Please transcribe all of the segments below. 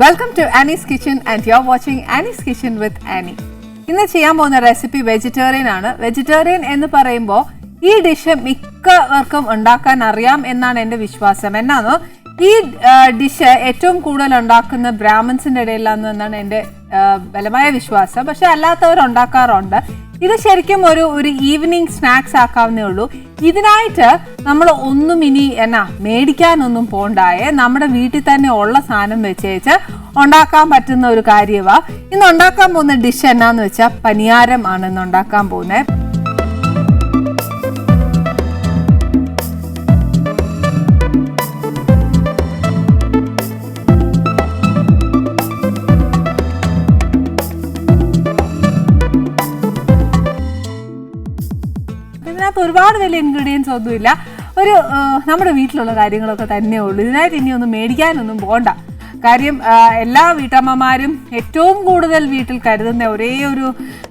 Welcome to Annie's kitchen and you are watching Annie's kitchen with Annie. ഇന്ന് ചെയ്യാൻ പോകുന്ന recipe vegetarian ആണ്. Vegetarian എന്ന് പറയുമ്പോൾ ഈ ഡിഷ് മിക്കവർക്കും ഉണ്ടാക്കാൻ അറിയാം എന്നാണ് എൻ്റെ വിശ്വാസം. എന്നാണോ ഈ ഡിഷ് ഏറ്റവും കൂടുതൽ ഉണ്ടാക്കുന്ന ബ്രാഹ്മിൻസിൻ്റെ ഇടയിലാണെന്ന് എന്നാണ് എൻ്റെ ബലമായ വിശ്വാസം. പക്ഷെ അല്ലാത്തവർ ഉണ്ടാക്കാറുണ്ട്. ഇത് ശരിക്കും ഒരു ഈവനിങ് സ്നാക്സ് ആക്കാവുന്നേ ഉള്ളൂ. ഇതിനായിട്ട് നമ്മൾ ഒന്നും ഇനി മേടിക്കാനൊന്നും പോണ്ടായേ, നമ്മുടെ വീട്ടിൽ തന്നെ ഉള്ള സാധനം വെച്ചേച്ച് ഉണ്ടാക്കാൻ പറ്റുന്ന ഒരു കാര്യമാണ്. ഇന്ന് ഉണ്ടാക്കാൻ പോകുന്ന ഡിഷ് എന്നാന്ന് വെച്ചാൽ പനിയാരം ആണ് ഇന്ന് ഉണ്ടാക്കാൻ പോകുന്നത്. ഇതിനകത്ത് ഒരുപാട് വലിയ ഇൻഗ്രീഡിയൻസ് ഒന്നുമില്ല. നമ്മുടെ വീട്ടിലുള്ള കാര്യങ്ങളൊക്കെ തന്നെ ഉള്ളൂ. ഇതിനായിട്ട് ഇനി ഒന്നും മേടിക്കാനൊന്നും പോകണ്ട. കാര്യം എല്ലാ വീട്ടമ്മമാരും ഏറ്റവും കൂടുതൽ വീട്ടിൽ കരുതുന്ന ഒരേ ഒരു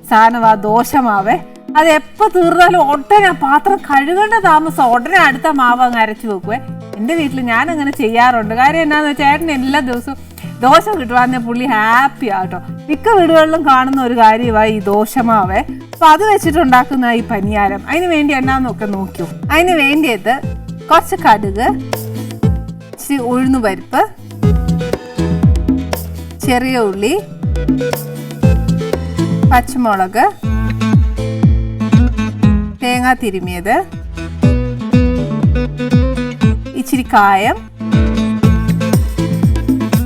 സാധനമാണ് ദോശമാവേ. അത് എപ്പോൾ തീർന്നാലും ഉടനെ പാത്രം കഴുകേണ്ട താമസം, ഉടനെ അടുത്ത മാവ് അങ്ങ് അരച്ച് വെക്കുവേ. എൻ്റെ വീട്ടിൽ ഞാൻ അങ്ങനെ ചെയ്യാറുണ്ട്. കാര്യം എന്നാന്ന് വെച്ചാൽ ചേട്ടന് എല്ലാ ദിവസവും ദോശ കിട്ടുവാന്നെ പുള്ളി ഹാപ്പി ആട്ടോ. മിക്ക വീടുകളിലും കാണുന്ന ഒരു കാര്യമാണ് ഈ ദോശമാവേ. അപ്പോൾ അത് വെച്ചിട്ടുണ്ടാക്കുന്ന ഈ പനിയാരം. അതിന് വേണ്ടി എന്നാന്നൊക്കെ നോക്കിയോ. അതിന് വേണ്ടിയത് കുറച്ച് കടുക്, ഇച്ചിരി ഉഴുന്നുപരിപ്പ്, ചെറിയ ഉള്ളി, പച്ചമുളക്, തേങ്ങ തിരുമിയത്, ഇച്ചിരി കായം,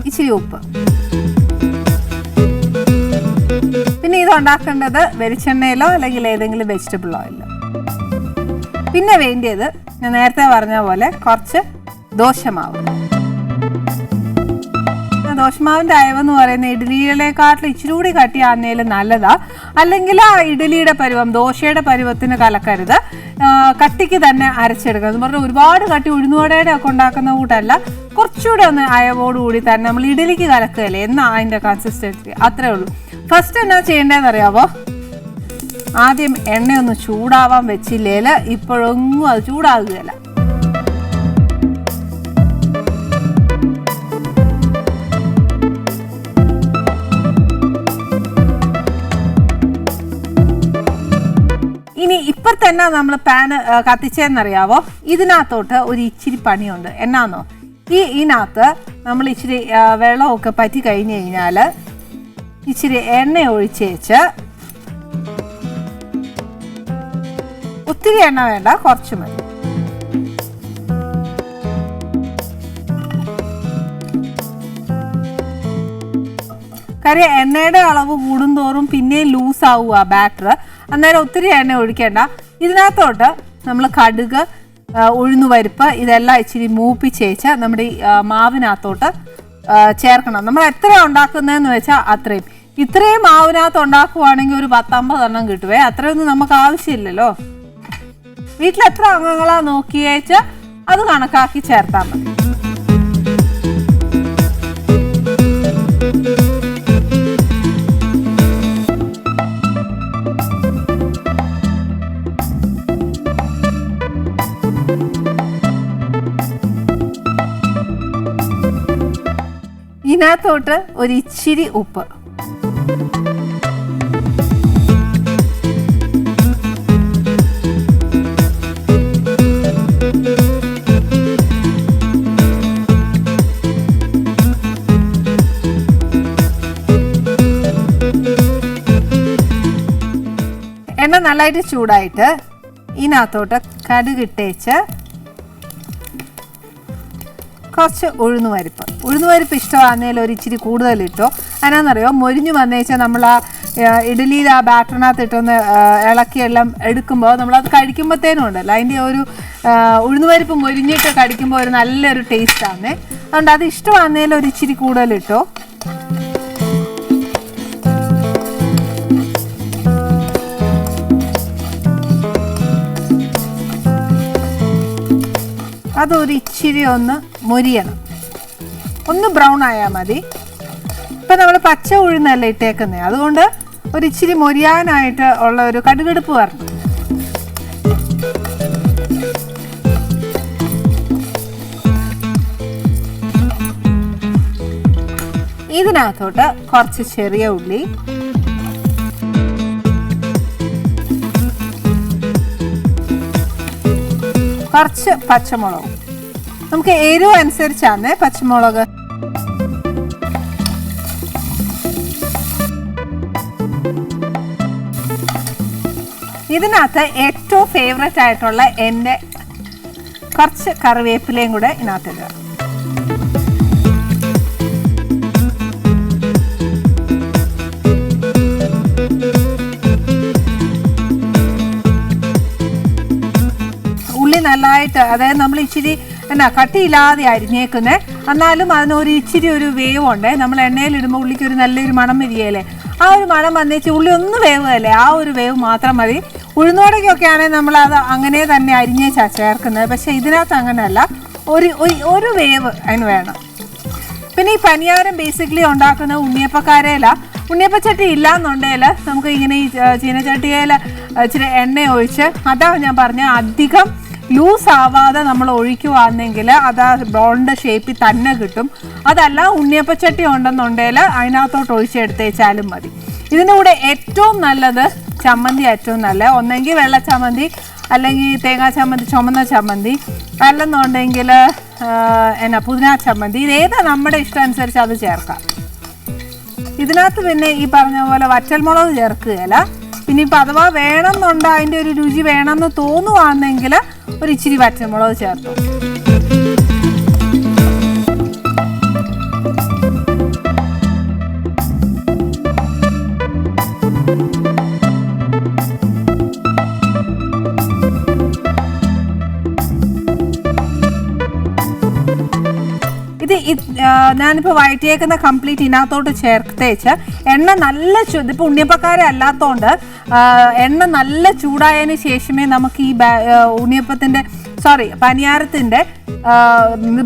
ഇച്ചിരി ഉപ്പ്. പിന്നെ ഇത് ഉണ്ടാക്കേണ്ടത് വെളിച്ചെണ്ണയിലോ അല്ലെങ്കിൽ ഏതെങ്കിലും വെജിറ്റബിൾ ഓയിലോ. പിന്നെ വേണ്ടിയത് ഞാൻ നേരത്തെ പറഞ്ഞ പോലെ കുറച്ച് ദോശമാവ്. ദോശമാവിൻ്റെ അയവെന്ന് പറയുന്ന ഇഡ്ഡലിയിലേക്കാട്ടിൽ ഇച്ചിരി കൂടി കട്ടിയാന്നേലും നല്ലതാ. അല്ലെങ്കിൽ ആ ഇഡ്ഡലിയുടെ പരുവം ദോശയുടെ പരുവത്തിന് കലക്കരുത്, കട്ടിക്ക് തന്നെ അരച്ചെടുക്കുക. എന്ന് പറഞ്ഞാൽ ഒരുപാട് കട്ടി ഉഴുന്നുവടയുടെ ഒക്കെ ഉണ്ടാക്കുന്ന കൂട്ടല്ല, കുറച്ചുകൂടെ ഒന്ന് അയവോടുകൂടി തന്നെ നമ്മൾ ഇഡ്ഡലിക്ക് കലക്കുകയല്ലേ എന്നാ അതിൻ്റെ കൺസിസ്റ്റൻസി. അത്രേ ഉള്ളൂ. ഫസ്റ്റ് എന്നാ ചെയ്യേണ്ടതെന്ന് അറിയാമോ? ആദ്യം എണ്ണയൊന്ന് ചൂടാവാൻ വെച്ചില്ലേൽ ഇപ്പോഴൊന്നും അത് ചൂടാകുകയല്ല. ഇനി ഇപ്പം തന്നെ നമ്മൾ പാന് കത്തിച്ചതെന്നറിയാവോ? ഇതിനകത്തോട്ട് ഒരു ഇച്ചിരി പണിയുണ്ട്. എന്നാന്നോ, ഇതിനകത്ത് നമ്മൾ ഇച്ചിരി വെള്ളമൊക്കെ പറ്റി കഴിഞ്ഞ് കഴിഞ്ഞാൽ ഇച്ചിരി എണ്ണ ഒഴിച്ചേച്ച്, ഒത്തിരി എണ്ണ വേണ്ട, കുറച്ച് മതി. കാര്യം എണ്ണയുടെ അളവ് കൂടുന്തോറും പിന്നെ ലൂസ് ആവുക ബാറ്റർ. അന്നേരം ഒത്തിരി എണ്ണ ഒഴിക്കേണ്ട. ഇതിനകത്തോട്ട് നമ്മൾ കടുക്, ഉഴുന്നുപരിപ്പ് ഇതെല്ലാം ഇച്ചിരി മൂപ്പിച്ചേച്ച് നമ്മുടെ ഈ മാവിനകത്തോട്ട് ചേർക്കണം. നമ്മൾ എത്ര ഉണ്ടാക്കുന്നതെന്ന് വെച്ചാൽ അത്രയും. ഇത്രയും മാവിനകത്ത് ഉണ്ടാക്കുവാണെങ്കിൽ ഒരു 10-50 എണ്ണം കിട്ടുവേ. അത്രയൊന്നും നമുക്ക് ആവശ്യമില്ലല്ലോ. വീട്ടിൽ എത്ര അംഗങ്ങളാ നോക്കിയേച്ച് അത് കണക്കാക്കി ചേർത്താൽ മതി. ഇതിനകത്തോട്ട് ഒരു ഇച്ചിരി ഉപ്പ്, എണ്ണ നല്ലതായിട്ട് ചൂടായിട്ട് ഇതിനകത്തോട്ട് കടുകിട്ടേച്ച് കുറച്ച് ഉഴുന്നുപരിപ്പ് ഇഷ്ടമാണെന്നതിൽ ഒരു ഇച്ചിരി കൂടുതലിട്ടോ. അതിനാണെന്നറിയോ, മൊരിഞ്ഞു വന്നേച്ചാൽ നമ്മൾ ആ ഇഡ്ഡലിയിൽ ആ ബാറ്ററിനകത്ത് ഇട്ടൊന്ന് ഇളക്കിയെല്ലാം എടുക്കുമ്പോൾ നമ്മളത് കഴിക്കുമ്പോഴത്തേനും ഉണ്ടല്ലോ അതിൻ്റെ ഒരു ഉഴുന്നുപരിപ്പ് മൊരിഞ്ഞിട്ട് കടിക്കുമ്പോൾ ഒരു നല്ലൊരു ടേസ്റ്റാണ്. അതുകൊണ്ട് അത് ഇഷ്ടമാണെന്നതിൽ ഒരു ഇച്ചിരി കൂടുതലിട്ടോ. അതൊരു ഇച്ചിരി ഒന്ന് മൊരിയണം, ഒന്ന് ബ്രൗൺ ആയാൽ മതി. ഇപ്പം നമ്മൾ പച്ച ഉഴുന്നല്ല ഇട്ടേക്കുന്നത്, അതുകൊണ്ട് ഒരു ഇച്ചിരി മൊരിയാനായിട്ട് ഉള്ള ഒരു കടുകടുപ്പ് വരണം. ഇതിനകത്തോട്ട് കുറച്ച് ചെറിയ ഉള്ളി, കുറച്ച് പച്ചമുളകും. നമുക്ക് എരിവ് അനുസരിച്ചാണ് പച്ചമുളക്. ഇതിനകത്ത് ഏറ്റവും ഫേവറേറ്റ് ആയിട്ടുള്ള എൻ്റെ കുറച്ച് കറിവേപ്പിലയും കൂടെ ഇതിനകത്തിടുക. ഉള്ളി നല്ലതായിട്ട്, അതായത് നമ്മൾ ഇച്ചിരി കട്ടിയില്ലാതെ അരിഞ്ഞേക്കുന്നത്, എന്നാലും അതിനൊരു ഇച്ചിരി ഒരു വേവുണ്ട്. നമ്മൾ എണ്ണയിലിടുമ്പോൾ ഉള്ളിക്ക് ഒരു നല്ലൊരു മണം വരികയല്ലേ, ആ ഒരു മണം വന്നേച്ച് ഉള്ളി ഒന്ന് വേവുകയല്ലേ, ആ ഒരു വേവ് മാത്രം മതി. ഉഴുന്നുവടക്കൊക്കെ ആണെങ്കിൽ നമ്മൾ അത് അങ്ങനെ തന്നെ അരിഞ്ഞേച്ചാണ് ചേർക്കുന്നത്. പക്ഷേ ഇതിനകത്ത് അങ്ങനെയല്ല, ഒരു വേവ് അതിന് വേണം. പിന്നെ ഈ പനിയാരം ബേസിക്കലി ഉണ്ടാക്കുന്ന ഉണ്ണിയപ്പക്കാരയില, ഉണ്ണിയപ്പച്ചട്ടി ഇല്ലയെന്നുണ്ടെങ്കിൽ നമുക്ക് ഇങ്ങനെ ഈ ചീനച്ചട്ടിയിൽ ഇച്ചിരി എണ്ണ ഒഴിച്ച്, അതാണ് ഞാൻ പറഞ്ഞത്, അധികം ലൂസ് ആവാതെ നമ്മൾ ഒഴിക്കുവാണെങ്കിൽ അത് ആ റൗണ്ട് ഷേപ്പിൽ തന്നെ കിട്ടും. അതല്ല ഉണ്ണിയപ്പച്ചട്ടി ഉണ്ടെന്നുണ്ടെങ്കിൽ അതിനകത്തോട്ട് ഒഴിച്ചെടുത്തേച്ചാലും മതി. ഇതിൻ്റെ കൂടെ ഏറ്റവും നല്ലത് ചമ്മന്തി, ഏറ്റവും നല്ല ഒന്നെങ്കിൽ വെള്ള ചമ്മന്തി, അല്ലെങ്കിൽ തേങ്ങാ ചമ്മന്തി, ചുമന്ന ചമ്മന്തി, അല്ലെന്നുണ്ടെങ്കിൽ പുതിന ചമ്മന്തി. ഇതേതാ നമ്മുടെ ഇഷ്ടം അനുസരിച്ച് അത് ചേർക്കാം. ഇതിനകത്ത് പിന്നെ ഈ പറഞ്ഞ പോലെ വറ്റൽമുളക് ചേർക്കുകയില്ല. പിന്നെ ഇപ്പം അഥവാ വേണമെന്നുണ്ട്, അതിൻ്റെ ഒരു രുചി വേണമെന്ന് തോന്നുവാണെങ്കിൽ ഒരു ഇച്ചിരി വറ്റൽമുളക് ചേർത്തു. ഞാനിപ്പോൾ വഴറ്റിയേക്കുന്ന കംപ്ലീറ്റ് ഇതിനകത്തോട്ട് ചേർത്തേച്ച് എണ്ണ നല്ല ഇപ്പോൾ ഉണ്ണിയപ്പക്കാരെ അല്ലാത്തതുകൊണ്ട് എണ്ണ നല്ല ചൂടായതിന് ശേഷമേ നമുക്ക് ഈ പനിയാരത്തിൻ്റെ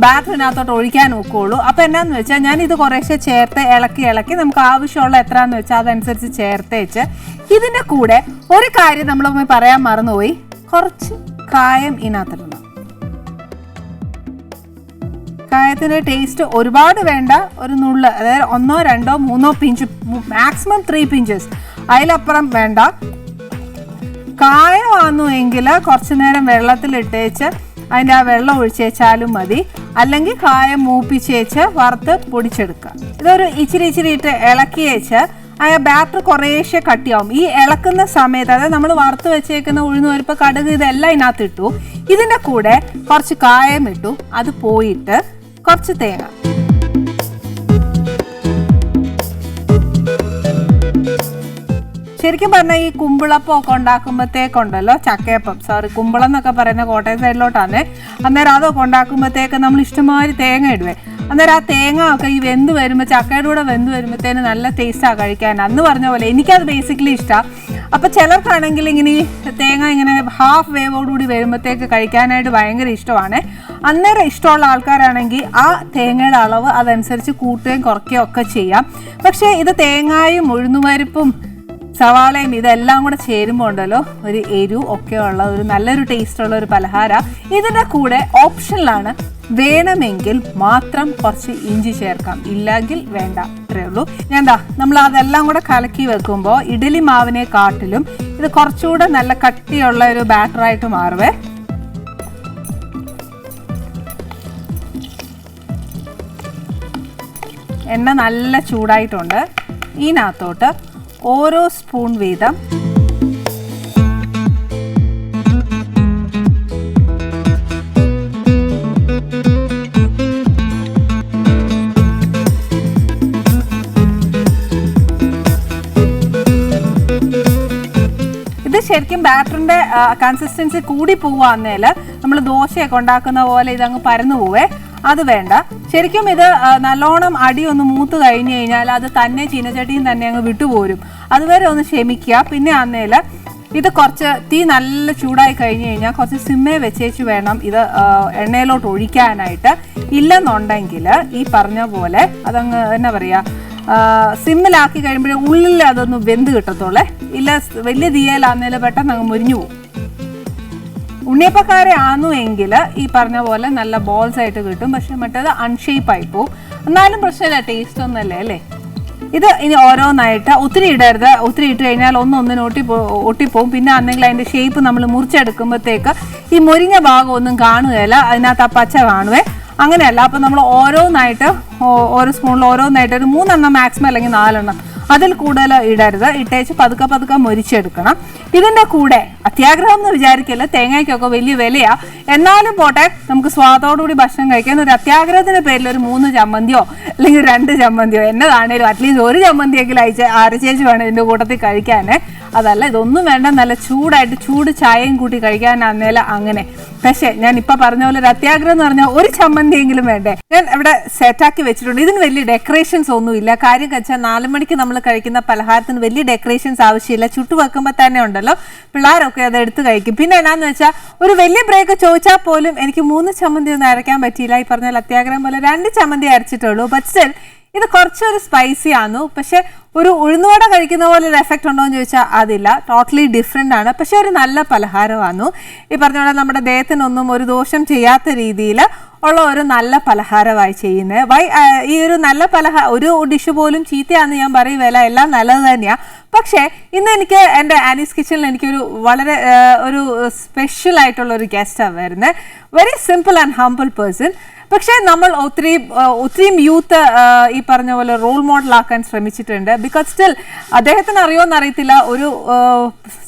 ബാറ്ററിനകത്തോട്ട് ഒഴിക്കാൻ നോക്കുകയുള്ളൂ. അപ്പോൾ എന്നാന്ന് വെച്ചാൽ ഞാനിത് കുറേശ്ശെ ചേർത്ത് ഇളക്കി നമുക്ക് ആവശ്യമുള്ള എത്രയാണെന്ന് വെച്ചാൽ അതനുസരിച്ച് ചേർത്തേച്ച് ഇതിൻ്റെ കൂടെ ഒരു കാര്യം നമ്മൾ പറയാൻ മറന്നുപോയി, കുറച്ച് കായം ഇതിനകത്തിടണം. കായത്തിൻ്റെ ടേസ്റ്റ് ഒരുപാട് വേണ്ട, ഒരു നുള്ള്, അതായത് 1, 2, 3 പിഞ്ച്, മാക്സിമം 3 പിഞ്ചസ്, അതിലപ്പുറം വേണ്ട. കായമാണെന്നു എങ്കിൽ കുറച്ച് നേരം വെള്ളത്തിലിട്ടേച്ച് അതിൻ്റെ ആ വെള്ളം ഒഴിച്ചേച്ചാലും മതി, അല്ലെങ്കിൽ കായം മൂപ്പിച്ചേച്ച് വറുത്ത് പൊടിച്ചെടുക്കുക. ഇതൊരു ഇച്ചിരി ഇട്ട് ഇളക്കിയേച്ച് ആ ബാറ്റർ കുറേശ്ശെ കട്ടിയാവും. ഈ ഇളക്കുന്ന സമയത്ത്, അതായത് നമ്മൾ വറുത്ത് വെച്ചേക്കുന്ന ഉഴുന്നുപരിപ്പ്, കടുക്, ഇതെല്ലാം ഇതിനകത്ത് ഇട്ടു. ഇതിൻ്റെ കൂടെ കുറച്ച് കായം ഇട്ടു, അത് പോയിട്ട് കുറച്ച് തേങ്ങ, ശരിക്കും പറഞ്ഞാൽ ഈ കുമ്പിളപ്പം ഒക്കെ ഉണ്ടാക്കുമ്പോഴത്തേക്കുണ്ടല്ലോ, ചക്കയപ്പം, കുമ്പിളം എന്നൊക്കെ പറയുന്ന കോട്ടയം സൈഡിലോട്ടാണ്. അന്നേരം അതൊക്കെ ഉണ്ടാക്കുമ്പോഴത്തേക്ക് നമ്മൾ ഇഷ്ടംമാതിരി തേങ്ങ ഇടുവേ. അന്നേരം ആ തേങ്ങ ഒക്കെ ഈ വെന്ത് വരുമ്പോൾ, ചക്കയുടെ കൂടെ വെന്ത് വരുമ്പോഴത്തേന് നല്ല ടേസ്റ്റാണ് കഴിക്കാൻ. അന്ന് പറഞ്ഞ പോലെ എനിക്കത് ബേസിക്കലി ഇഷ്ടമാണ്. അപ്പോൾ ചിലർക്കാണെങ്കിൽ ഇങ്ങനെ ഈ തേങ്ങ ഇങ്ങനെ ഹാഫ് വേവോടുകൂടി വരുമ്പോഴത്തേക്ക് കഴിക്കാനായിട്ട് ഭയങ്കര ഇഷ്ടമാണ്. അന്നേരം ഇഷ്ടമുള്ള ആൾക്കാരാണെങ്കിൽ ആ തേങ്ങയുടെ അളവ് അതനുസരിച്ച് കൂട്ടുകയും കുറയ്ക്കുകയും ഒക്കെ ചെയ്യാം. പക്ഷേ ഇത് തേങ്ങയും ഉഴുന്നുപരിപ്പും സവാളയും ഇതെല്ലാം കൂടെ ചേരുമ്പോൾ ഉണ്ടല്ലോ, ഒരു എരിവ് ഒക്കെ ഉള്ള ഒരു നല്ലൊരു ടേസ്റ്റുള്ള ഒരു പലഹാരം. ഇതിൻ്റെ കൂടെ ഓപ്ഷനിലാണ്, വേണമെങ്കിൽ മാത്രം കുറച്ച് ഇഞ്ചി ചേർക്കാം, ഇല്ലെങ്കിൽ വേണ്ട, അത്രേ ഉള്ളൂ. നമ്മൾ അതെല്ലാം കൂടെ കലക്കി വെക്കുമ്പോൾ ഇഡലി മാവിനെ കാട്ടിലും ഇത് കുറച്ചുകൂടെ നല്ല കട്ടിയുള്ള ഒരു ബാറ്ററായിട്ട് മാറുവേ. എണ്ണ നല്ല ചൂടായിട്ടുണ്ട്. ഇതിനകത്തോട്ട് ഓരോ സ്പൂൺ വീതം ഇത് ശരിക്കും ബാറ്ററിൻ്റെ കൺസിസ്റ്റൻസി കൂടി പോവുകയാണെങ്കിൽ നമ്മൾ ദോശയൊക്കെ ഉണ്ടാക്കുന്ന പോലെ ഇതങ്ങ് പരന്നു പോവേ, അത് വേണ്ട. ശരിക്കും ഇത് നല്ലോണം അടി ഒന്ന് മൂത്ത് കഴിഞ്ഞ് കഴിഞ്ഞാൽ അത് തന്നെ ചീനച്ചട്ടിയും തന്നെ അങ്ങ് വിട്ടുപോരും. അതുവരെ ഒന്ന് ക്ഷമിക്കുക. പിന്നെ ആന്നേൽ ഇത് കുറച്ച് തീ നല്ല ചൂടായി കഴിഞ്ഞ് കഴിഞ്ഞാൽ കുറച്ച് സിമ്മേ വെച്ചേച്ച് വേണം ഇത് എണ്ണയിലോട്ട് ഒഴിക്കാനായിട്ട്. ഇല്ലെന്നുണ്ടെങ്കിൽ ഈ പറഞ്ഞ പോലെ അതങ്ങ് എന്നാ പറയുക, സിമ്മിലാക്കി കഴിയുമ്പോഴേ ഉള്ളിൽ അതൊന്ന് വെന്ത് കിട്ടത്തുള്ളേ. ഇല്ല വലിയ തീയലാന്നേൽ പെട്ടെന്ന് അങ്ങ് മുരിഞ്ഞു പോകും. ഉണ്ണിയപ്പക്കാരെ ആന്നു എങ്കിൽ ഈ പറഞ്ഞ പോലെ നല്ല ബോൾസ് ആയിട്ട് കിട്ടും. പക്ഷെ മറ്റേത് അൺഷേപ്പായി പോവും. എന്നാലും പ്രശ്നമില്ല, ടേസ്റ്റ് ഒന്നല്ലേ അല്ലേ. ഇത് ഇനി ഓരോന്നായിട്ട് ഒത്തിരി ഇടരുത്, ഒത്തിരി ഇട്ട് കഴിഞ്ഞാൽ ഒന്നൊന്നിന് ഒട്ടിപ്പോവും. പിന്നെ ആണെങ്കിൽ അതിന്റെ ഷേപ്പ് നമ്മൾ മുറിച്ചെടുക്കുമ്പോഴത്തേക്ക് ഈ മുരിഞ്ഞ ഭാഗം ഒന്നും കാണുകയില്ല, അതിനകത്ത് ആ പച്ച കാണുവേ. അങ്ങനെയല്ല. അപ്പൊ നമ്മൾ ഓരോന്നായിട്ട് ഓരോ സ്പൂണിൽ ഓരോന്നായിട്ട് ഒരു 3 എണ്ണം മാക്സിമം അല്ലെങ്കിൽ 4 എണ്ണം, അതിൽ കൂടുതൽ ഇടരുത്. ഇട്ടേച്ച് പതുക്കെ പതുക്കെ മൊരിച്ചെടുക്കണം. ഇതിന്റെ കൂടെ അത്യാഗ്രഹം എന്ന് വിചാരിക്കില്ല, തേങ്ങയ്ക്കൊക്കെ വലിയ വിലയാ. എന്നാലും പോട്ടെ, നമുക്ക് സ്വാദോടുകൂടി ഭക്ഷണം കഴിക്കാൻ ഒരു അത്യാഗ്രഹത്തിന്റെ പേരിൽ ഒരു 3 ചമ്മന്തിയോ അല്ലെങ്കിൽ 2 ചമ്മന്തിയോ എന്നതാണേലും അറ്റ്ലീസ്റ്റ് ഒരു ചമ്മന്തിയെങ്കിലും അരച്ചേച്ച് വേണം ഇതിന്റെ കൂട്ടത്തിൽ കഴിക്കാനേ. അതല്ല, ഇതൊന്നും വേണ്ട, നല്ല ചൂടായിട്ട് ചൂട് ചായയും കൂട്ടി കഴിക്കാനാന്നേല അങ്ങനെ. പക്ഷേ ഞാൻ ഇപ്പൊ പറഞ്ഞ പോലെ ഒരു അത്യാഗ്രഹം എന്ന് പറഞ്ഞാൽ ഒരു ചമ്മന്തിയെങ്കിലും വേണ്ടേ. ഞാൻ ഇവിടെ സെറ്റാക്കി വെച്ചിട്ടുണ്ട്. ഇതിന് വലിയ ഡെക്കറേഷൻസ് ഒന്നുമില്ല. കാര്യം വെച്ചാൽ 4 മണിക്ക് നമ്മൾ കഴിക്കുന്ന പലഹാരത്തിന് വലിയ ഡെക്കറേഷൻസ് ആവശ്യമില്ല. ചുട്ടു വെക്കുമ്പോൾ തന്നെ ഉണ്ടല്ലോ, പിള്ളേരൊക്കെ അത് എടുത്ത് കഴിക്കും. പിന്നെ എന്നാന്ന് വെച്ചാൽ ഒരു വലിയ ബ്രേക്ക് ചോദിച്ചാൽ പോലും എനിക്ക് 3 ചമ്മന്തി ഒന്നും അരയ്ക്കാൻ പറ്റിയില്ല. ഈ പറഞ്ഞാൽ അത്യാഗ്രഹം പോലെ 2 ചമ്മന്തി അരച്ചിട്ടുള്ളൂ. ബട്ട് സ്റ്റിൽ ഇത് കുറച്ചൊരു സ്പൈസി ആന്നു. പക്ഷെ ഒരു ഉഴുന്നുവട കഴിക്കുന്ന പോലെ ഒരു എഫക്റ്റ് ഉണ്ടോ എന്ന് ചോദിച്ചാൽ അതില്ല, ടോട്ടലി ഡിഫറെൻ്റ് ആണ്. പക്ഷെ ഒരു നല്ല പലഹാരമാണു. ഈ പറഞ്ഞ പോലെ നമ്മുടെ ദേഹത്തിനൊന്നും ഒരു ദോഷം ചെയ്യാത്ത രീതിയിൽ ഉള്ള ഒരു നല്ല പലഹാരമായി ചെയ്യുന്നത്. ഈ ഒരു നല്ല ഒരു ഡിഷ് പോലും ചീത്തയാണെന്ന് ഞാൻ പറയുകയല്ല, എല്ലാം നല്ലത് തന്നെയാണ്. പക്ഷേ ഇന്ന് എനിക്ക് എൻ്റെ ആനീസ് കിച്ചണിൽ എനിക്കൊരു വളരെ ഒരു സ്പെഷ്യൽ ആയിട്ടുള്ള ഒരു ഗസ്റ്റാണ് വരുന്നത്. Very simple and humble person. പക്ഷേ നമ്മൾ ഒത്തിരിയും യൂത്ത് ഈ പറഞ്ഞ പോലെ റോൾ മോഡൽ ആക്കാൻ ശ്രമിച്ചിട്ടുണ്ട്. ബിക്കോസ് സ്റ്റിൽ അദ്ദേഹത്തിന് അറിയുമെന്ന് അറിയത്തില്ല, ഒരു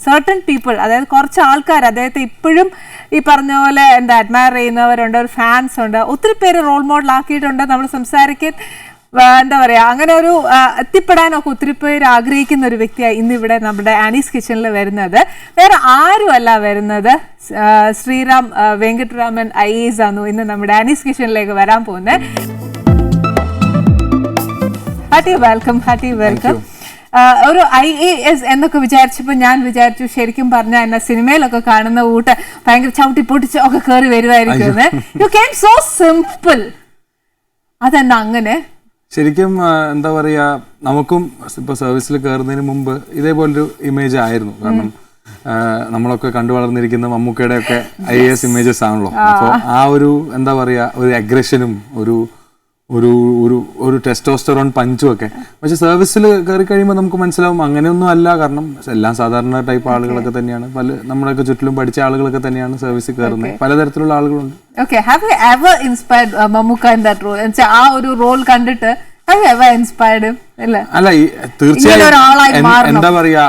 സർട്ടൺ പീപ്പിൾ, അതായത് കുറച്ച് ആൾക്കാർ അദ്ദേഹത്തെ ഇപ്പോഴും ഈ പറഞ്ഞ പോലെ അഡ്മയർ ചെയ്യുന്നവരുണ്ട്, ഒരു ഫാൻസ് ഉണ്ട്, ഒത്തിരി പേര് റോൾ മോഡൽ ആക്കിയിട്ടുണ്ട്. നമ്മൾ സംസാരിക്കാൻ എന്താ പറയാ, അങ്ങനെ ഒരു എത്തിപ്പെടാനൊക്കെ ഒത്തിരി പേര് ആഗ്രഹിക്കുന്ന ഒരു വ്യക്തിയായി ഇന്ന് ഇവിടെ നമ്മുടെ ആനീസ് കിച്ചണിൽ വരുന്നത്. വേറെ ആരുമല്ല വരുന്നത്, ശ്രീറാം വെങ്കിട്ടരാമൻ IAS ആണ് ഇന്ന് നമ്മുടെ ആനീസ് കിച്ചണിലേക്ക് വരാൻ പോകുന്നത്. Hearty welcome, hearty welcome. ഒരു IAS എന്നൊക്കെ വിചാരിച്ചപ്പോൾ ഞാൻ വിചാരിച്ചു ശരിക്കും പറഞ്ഞാൽ എന്നെ സിനിമയിലൊക്കെ കാണുന്ന കൂട്ട് ഭയങ്കര ചവിട്ടി പൊട്ടിച്ച് ഒക്കെ കയറി വരുമായിരിക്കും. You came so simple. അതെന്നാ അങ്ങനെ? ശരിക്കും എന്താ പറയാ, നമുക്കും ഇപ്പൊ സർവീസിൽ കയറുന്നതിന് മുമ്പ് ഇതേപോലൊരു ഇമേജ് ആയിരുന്നു. കാരണം നമ്മളൊക്കെ കണ്ടു വളർന്നിരിക്കുന്ന മമ്മൂക്കയുടെ ഒക്കെ IAS ഇമേജസ് ആണല്ലോ. അപ്പോൾ ആ ഒരു എന്താ പറയാ, ഒരു അഗ്രഷനും ഒരു ഒരു ഒരു ഒരു ടെസ്റ്റോസ്റ്ററോൺ പഞ്ചും ഒക്കെ. പക്ഷെ സർവീസിൽ കയറി കഴിയുമ്പോൾ നമുക്ക് മനസ്സിലാവും അങ്ങനെയൊന്നും അല്ല. കാരണം എല്ലാം സാധാരണ ടൈപ്പ് ആളുകളൊക്കെ തന്നെയാണ്, നമ്മുടെയൊക്കെ ചുറ്റിലും പഠിച്ച ആളുകളൊക്കെ തന്നെയാണ് സർവീസിൽ കയറുന്നത്. പലതരത്തിലുള്ള ആളുകളുണ്ട്. Okay, have you ever inspired Mammootka in that role? And ആ ഒരു റോൾ കണ്ടിട്ട് have you ever inspired him? അല്ല, തീർച്ചയായും എന്താ പറയാ,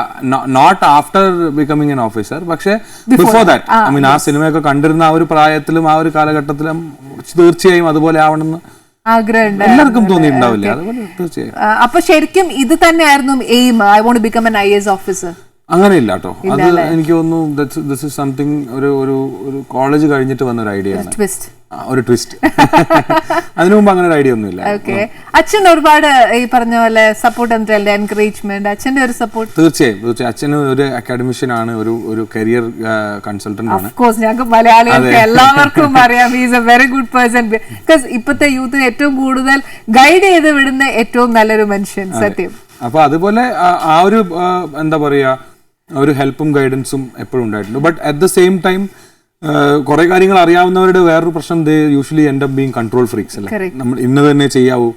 not after becoming an officer, പക്ഷെ ബിഫോർ ദാറ്റ്, ഐ മീൻ ആ സിനിമയൊക്കെ കണ്ടിരുന്ന ആ ഒരു പ്രായത്തിലും ആ ഒരു കാലഘട്ടത്തിലും തീർച്ചയായും അതുപോലെ ആവണമെന്ന് ആഗ്രഹം എല്ലാവർക്കും തോന്നിയിട്ടുണ്ടാവില്ലേ? അതുപോലെ തീർച്ചയായും. അപ്പൊ ശരിക്കും ഇത് തന്നെയായിരുന്നു aim, I want to become an IAS officer? അങ്ങനെയില്ല കേട്ടോ. അത് എനിക്ക് തോന്നുന്നു ദിസ് ഇസ് സംതിങ് ഒരു ഒരു ഒരു കോളേജ് കഴിഞ്ഞിട്ട് വന്ന ഒരു ഐഡിയ ആണ്, ഒരു ട്വിസ്റ്റ്. അതിനു മുമ്പ് അങ്ങനെ ഒരു ഐഡിയ ഒന്നുമില്ല. അച്ഛൻ ഒരുപാട് ഈ പറഞ്ഞ പോലെ സപ്പോർട്ട്, എൻകറേജ്മെന്റ്, അച്ഛന്റെ ഒരു സപ്പോർട്ട്? തീർച്ചയായും. അച്ഛന് ഒരു അക്കാഡമിഷ്യൻ ആണ്, ഒരു കരിയർ കൺസൾട്ടന്റ് ആണ്. ഞങ്ങൾക്ക് മലയാളികൾക്ക് എല്ലാവർക്കും അറിയാം, he's A very good person. Because ഇപ്പോഴത്തെ യൂത്തിന് ഏറ്റവും കൂടുതൽ ഗൈഡ് ചെയ്ത് വിടുന്ന ഏറ്റവും നല്ലൊരു മനുഷ്യൻ, സത്യം. അപ്പൊ അതുപോലെ ആ ഒരു എന്താ പറയാ, ഒരു ഹെൽപ്പും ഗൈഡൻസും എപ്പോഴും ഉണ്ടായിട്ടുണ്ട്. But at the same time കുറെ കാര്യങ്ങൾ അറിയാവുന്നവരുടെ വേറൊരു പ്രശ്നം, they usually end up being control freaks അല്ലേ. നമ്മൾ ഇന്ന് തന്നെ ചെയ്യാവൂ,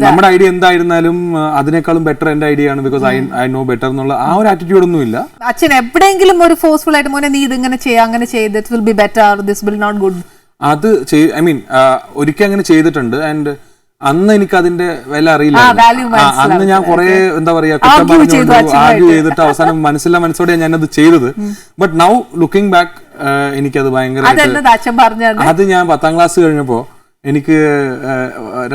നമ്മുടെ ഐഡിയ എന്തായിരുന്നാലും അതിനേക്കാളും ബെറ്റർ എന്റെ ഐഡിയ ആണ്, ബിക്കോസ് ഐ നോ ബെറ്റർ എന്നുള്ള ആ ഒരു ആറ്റിറ്റ്യൂഡ് ഒന്നും ഇല്ല. അച്ഛൻ എവിടെയെങ്കിലും ഒരു ഫോഴ്സ്ഫുൾ ആയിട്ട് മോനെ നീ ഇതിങ്ങനെ ചെയ്യാം, അങ്ങനെ ചെയ്ത് this will be better, this will not good, അത് ഐ മീൻ ഒരിക്കൽ അങ്ങനെ ചെയ്തിട്ടുണ്ട്. ആൻഡ് അന്ന് എനിക്ക് അതിന്റെ വില അറിയില്ല. അന്ന് ഞാൻ കുറെ എന്താ പറയാ ആർഗ്യൂ ചെയ്തിട്ട് അവസാനം മനസ്സോടെ ഞാനത് ചെയ്തത്. ബട്ട് നൗ ലുക്കിംഗ് ബാക്ക് എനിക്കത് ഭയങ്കര, അത് ഞാൻ 10ാം ക്ലാസ് കഴിഞ്ഞപ്പോ എനിക്ക്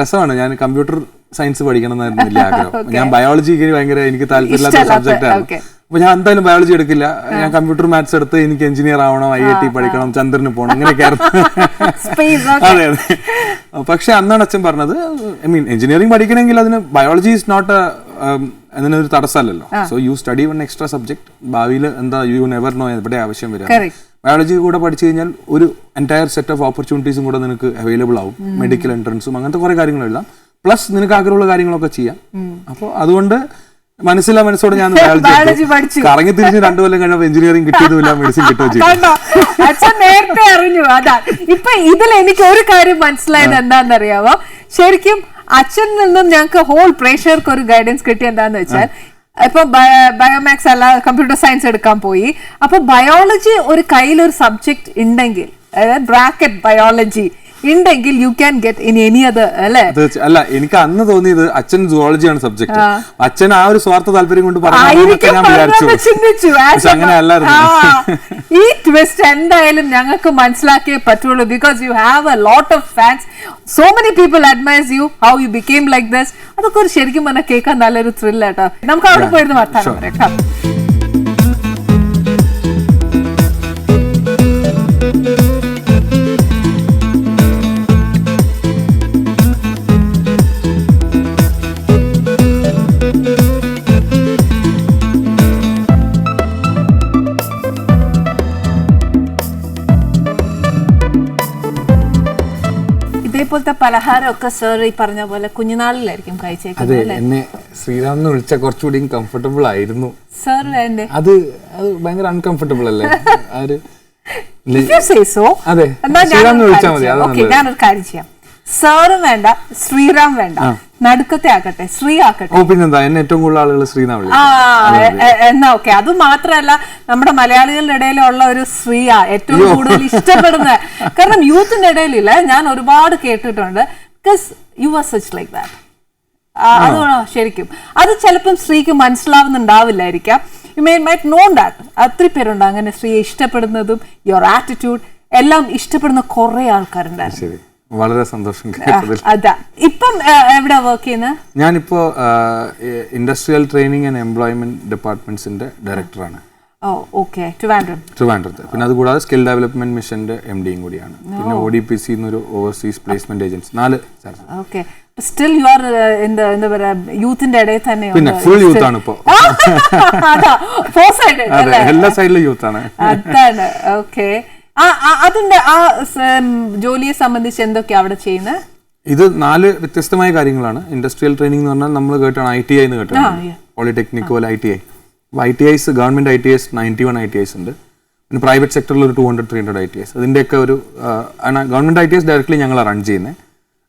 രസമാണ്. ഞാൻ കമ്പ്യൂട്ടർ സയൻസ് പഠിക്കണം എന്നായിരുന്നു വലിയ ആഗ്രഹം. ഞാൻ ബയോളജിക്ക് ഭയങ്കര എനിക്ക് താല്പര്യമില്ലാത്ത സബ്ജക്റ്റ് ആണ്. അപ്പൊ ഞാൻ എന്തായാലും ബയോളജി എടുക്കില്ല, ഞാൻ കമ്പ്യൂട്ടർ മാത്സ് എടുത്ത് എനിക്ക് എഞ്ചിനീയർ ആവണം, IIT പഠിക്കണം, ചന്ദ്രന് പോകണം, അങ്ങനെയൊക്കെ ആയിരുന്നു. അതെ അതെ. പക്ഷെ അന്നാണ് അച്ഛൻ പറഞ്ഞത്, ഐ മീൻ എഞ്ചിനീയറിംഗ് പഠിക്കണമെങ്കിൽ അതിന് ബയോളജി ഇസ് നോട്ട് അതിനൊരു തടസ്സമല്ലല്ലോ. So you study one extra subject, ഭാവിയിൽ എന്താ യു നെവർ നോ എവിടെ ആവശ്യം വരും. ബയോളജി കൂടെ പഠിച്ചു കഴിഞ്ഞാൽ ഒരു എൻറ്റയർ സെറ്റ് ഓഫ് ഓപ്പർച്യൂണിറ്റീസും കൂടെ നിനക്ക് അവൈലബിൾ ആവും. മെഡിക്കൽ എൻട്രൻസും അങ്ങനത്തെ കുറെ കാര്യങ്ങൾ എഴുതാം, പ്ലസ് നിനക്ക് ആഗ്രഹമുള്ള കാര്യങ്ങളൊക്കെ ചെയ്യാം. അപ്പോൾ അതുകൊണ്ട് മനസ്സോടെ ഞാൻ ബയോളജി പഠിച്ചു. കറങ്ങി തിരിച്ച് 2 കൊല്ലം കഴിഞ്ഞപ്പോൾ എഞ്ചിനീയറിംഗ് കിട്ടിയതുമില്ല, മെഡിസിൻ കിട്ടുകയും. അച്ഛൻ നേരത്തെ അറിഞ്ഞു. അതാ ഇപ്പൊ ഇതിൽ എനിക്ക് ഒരു കാര്യം മനസ്സിലായത് എന്താണെന്നറിയാമോ, ശരിക്കും അച്ഛനിൽ നിന്നും ഞങ്ങൾക്ക് ഹോൾ പ്രേക്ഷകർക്ക് ഒരു ഗൈഡൻസ് കിട്ടിയ എന്താന്ന് വെച്ചാൽ ഇപ്പൊ ബയോമാക്സ് അല്ല കമ്പ്യൂട്ടർ സയൻസ് എടുക്കാൻ പോയി. അപ്പൊ ബയോളജി ഒരു കയ്യിലൊരു സബ്ജക്ട് ഉണ്ടെങ്കിൽ, അതായത് ബ്രാക്കറ്റ് ബയോളജി ഉണ്ടെങ്കിൽ you can get in any other അല്ലേ? അല്ല, എനിക്ക് അന്ന് തോന്നിയത് അച്ഛൻ സുവോളജിയാണ് സബ്ജക്ട്. അച്ഛൻ ആ ഒരു സ്വാർത്ഥ താല്പര്യം കൊണ്ട് ഈ ട്വിസ്റ്റ് എന്തായാലും ഞങ്ങൾക്ക് മനസ്സിലാക്കിയേ പറ്റുള്ളൂ. Because you have a lot of fans, so many people admires you, how you became like this. അതൊക്കെ ഒരു ശരിക്കും പറഞ്ഞാൽ കേൾക്കാൻ നല്ലൊരു ത്രില്ലാട്ടോ. നമുക്ക് അവിടെ പോയിരുന്നു വർത്താനം പറയാം. ഇതേപോലത്തെ പലഹാരമൊക്കെ സർ ഈ പറഞ്ഞ പോലെ കുഞ്ഞുനാളിലായിരിക്കും കഴിച്ചേക്കുന്നത്. എന്നെ ശ്രീറാം എന്ന് വിളിച്ചാൽ കുറച്ചുകൂടി കംഫർട്ടബിൾ ആയിരുന്നു സർ. വേണ്ടേ? അത് ഭയങ്കര അൺകംഫർട്ടബിൾ അല്ലേ? അതെ, ഞാനൊരു കാര്യം ചെയ്യാം. സാറും വേണ്ട, ശ്രീറാം വേണ്ട, നടുക്കത്തെ ആക്കട്ടെ, ശ്രീ ആക്കട്ടെ. പിന്നെന്താ, എന്നെ ഏറ്റവും കൂടുതൽ ആളുകൾ ശ്രീനാ എന്നാ ഓക്കെ. അത് മാത്രല്ല, നമ്മുടെ മലയാളികളുടെ ഇടയിലുള്ള ഒരു ശ്രീയാ ഏറ്റവും കൂടുതൽ ഇഷ്ടപ്പെടുന്നത്. കാരണം യൂത്തിന്റെ ഇടയിലില്ല, ഞാൻ ഒരുപാട് കേട്ടിട്ടുണ്ട്. Because you are such like that. അതാണോ ശരിക്കും? അത് ചിലപ്പം സ്ത്രീക്ക് മനസ്സിലാവുന്നുണ്ടാവില്ലായിരിക്കാം. You might know that. ഒത്തിരി പേരുണ്ട് അങ്ങനെ സ്ത്രീയെ ഇഷ്ടപ്പെടുന്നതും യുവർ ആറ്റിറ്റ്യൂഡ് എല്ലാം ഇഷ്ടപ്പെടുന്ന കുറെ ആൾക്കാരുണ്ടായിരുന്നു. വളരെ സന്തോഷം. അതാ ഇപ്പം എവിടെ വർക്ക് ചെയ്യുന്നത്? ഞാനിപ്പോ ഇൻഡസ്ട്രിയൽ ട്രെയിനിങ് ആൻഡ് എംപ്ലോയ്മെന്റ് ഡിപ്പാർട്ട്മെന്റ്സിന്റെ ഡയറക്ടറാണ്. ട്രിവാൻഡ്രത്ത്. പിന്നെ അതുകൂടാതെ സ്കിൽ ഡെവലപ്മെന്റ് മിഷന്റെ MD കൂടിയാണ്. പിന്നെ ODPC എന്നൊരു overseas placement agency. 4 still you are എന്താ പറയാ യൂത്തിന്റെ ഇടയിൽ തന്നെ. പിന്നെ ഫുൾ യൂത്ത് ആണ് ഇപ്പോ. എല്ലാ സൈഡിലും യൂത്ത് ആണ്. അതാണ്. ഓക്കെ. അതിന്റെ ആ ജോലിയെ സംബന്ധിച്ച് എന്തൊക്കെയാ അവിടെ ചെയ്യുന്നത്? ഇത് 4 വ്യത്യസ്തമായ കാര്യങ്ങളാണ്. ഇൻഡസ്ട്രിയൽ ട്രെയിനിങ് എന്ന് പറഞ്ഞാൽ നമ്മൾ കേട്ടാണ് ITI എന്ന് കേട്ടാണ്, പോളിടെക്നിക് പോലെ ITI. ITIs government ITIs 91 ITIs ഉണ്ട്. പിന്നെ പ്രൈവറ്റ് സെക്ടറിൽ ഒരു 200-300 ITIs. അതിന്റെയൊക്കെ ഒരു ഗവൺമെന്റ് ITIs ഡയറക്ട്ലി ഞങ്ങൾ റൺ ചെയ്യുന്നത്.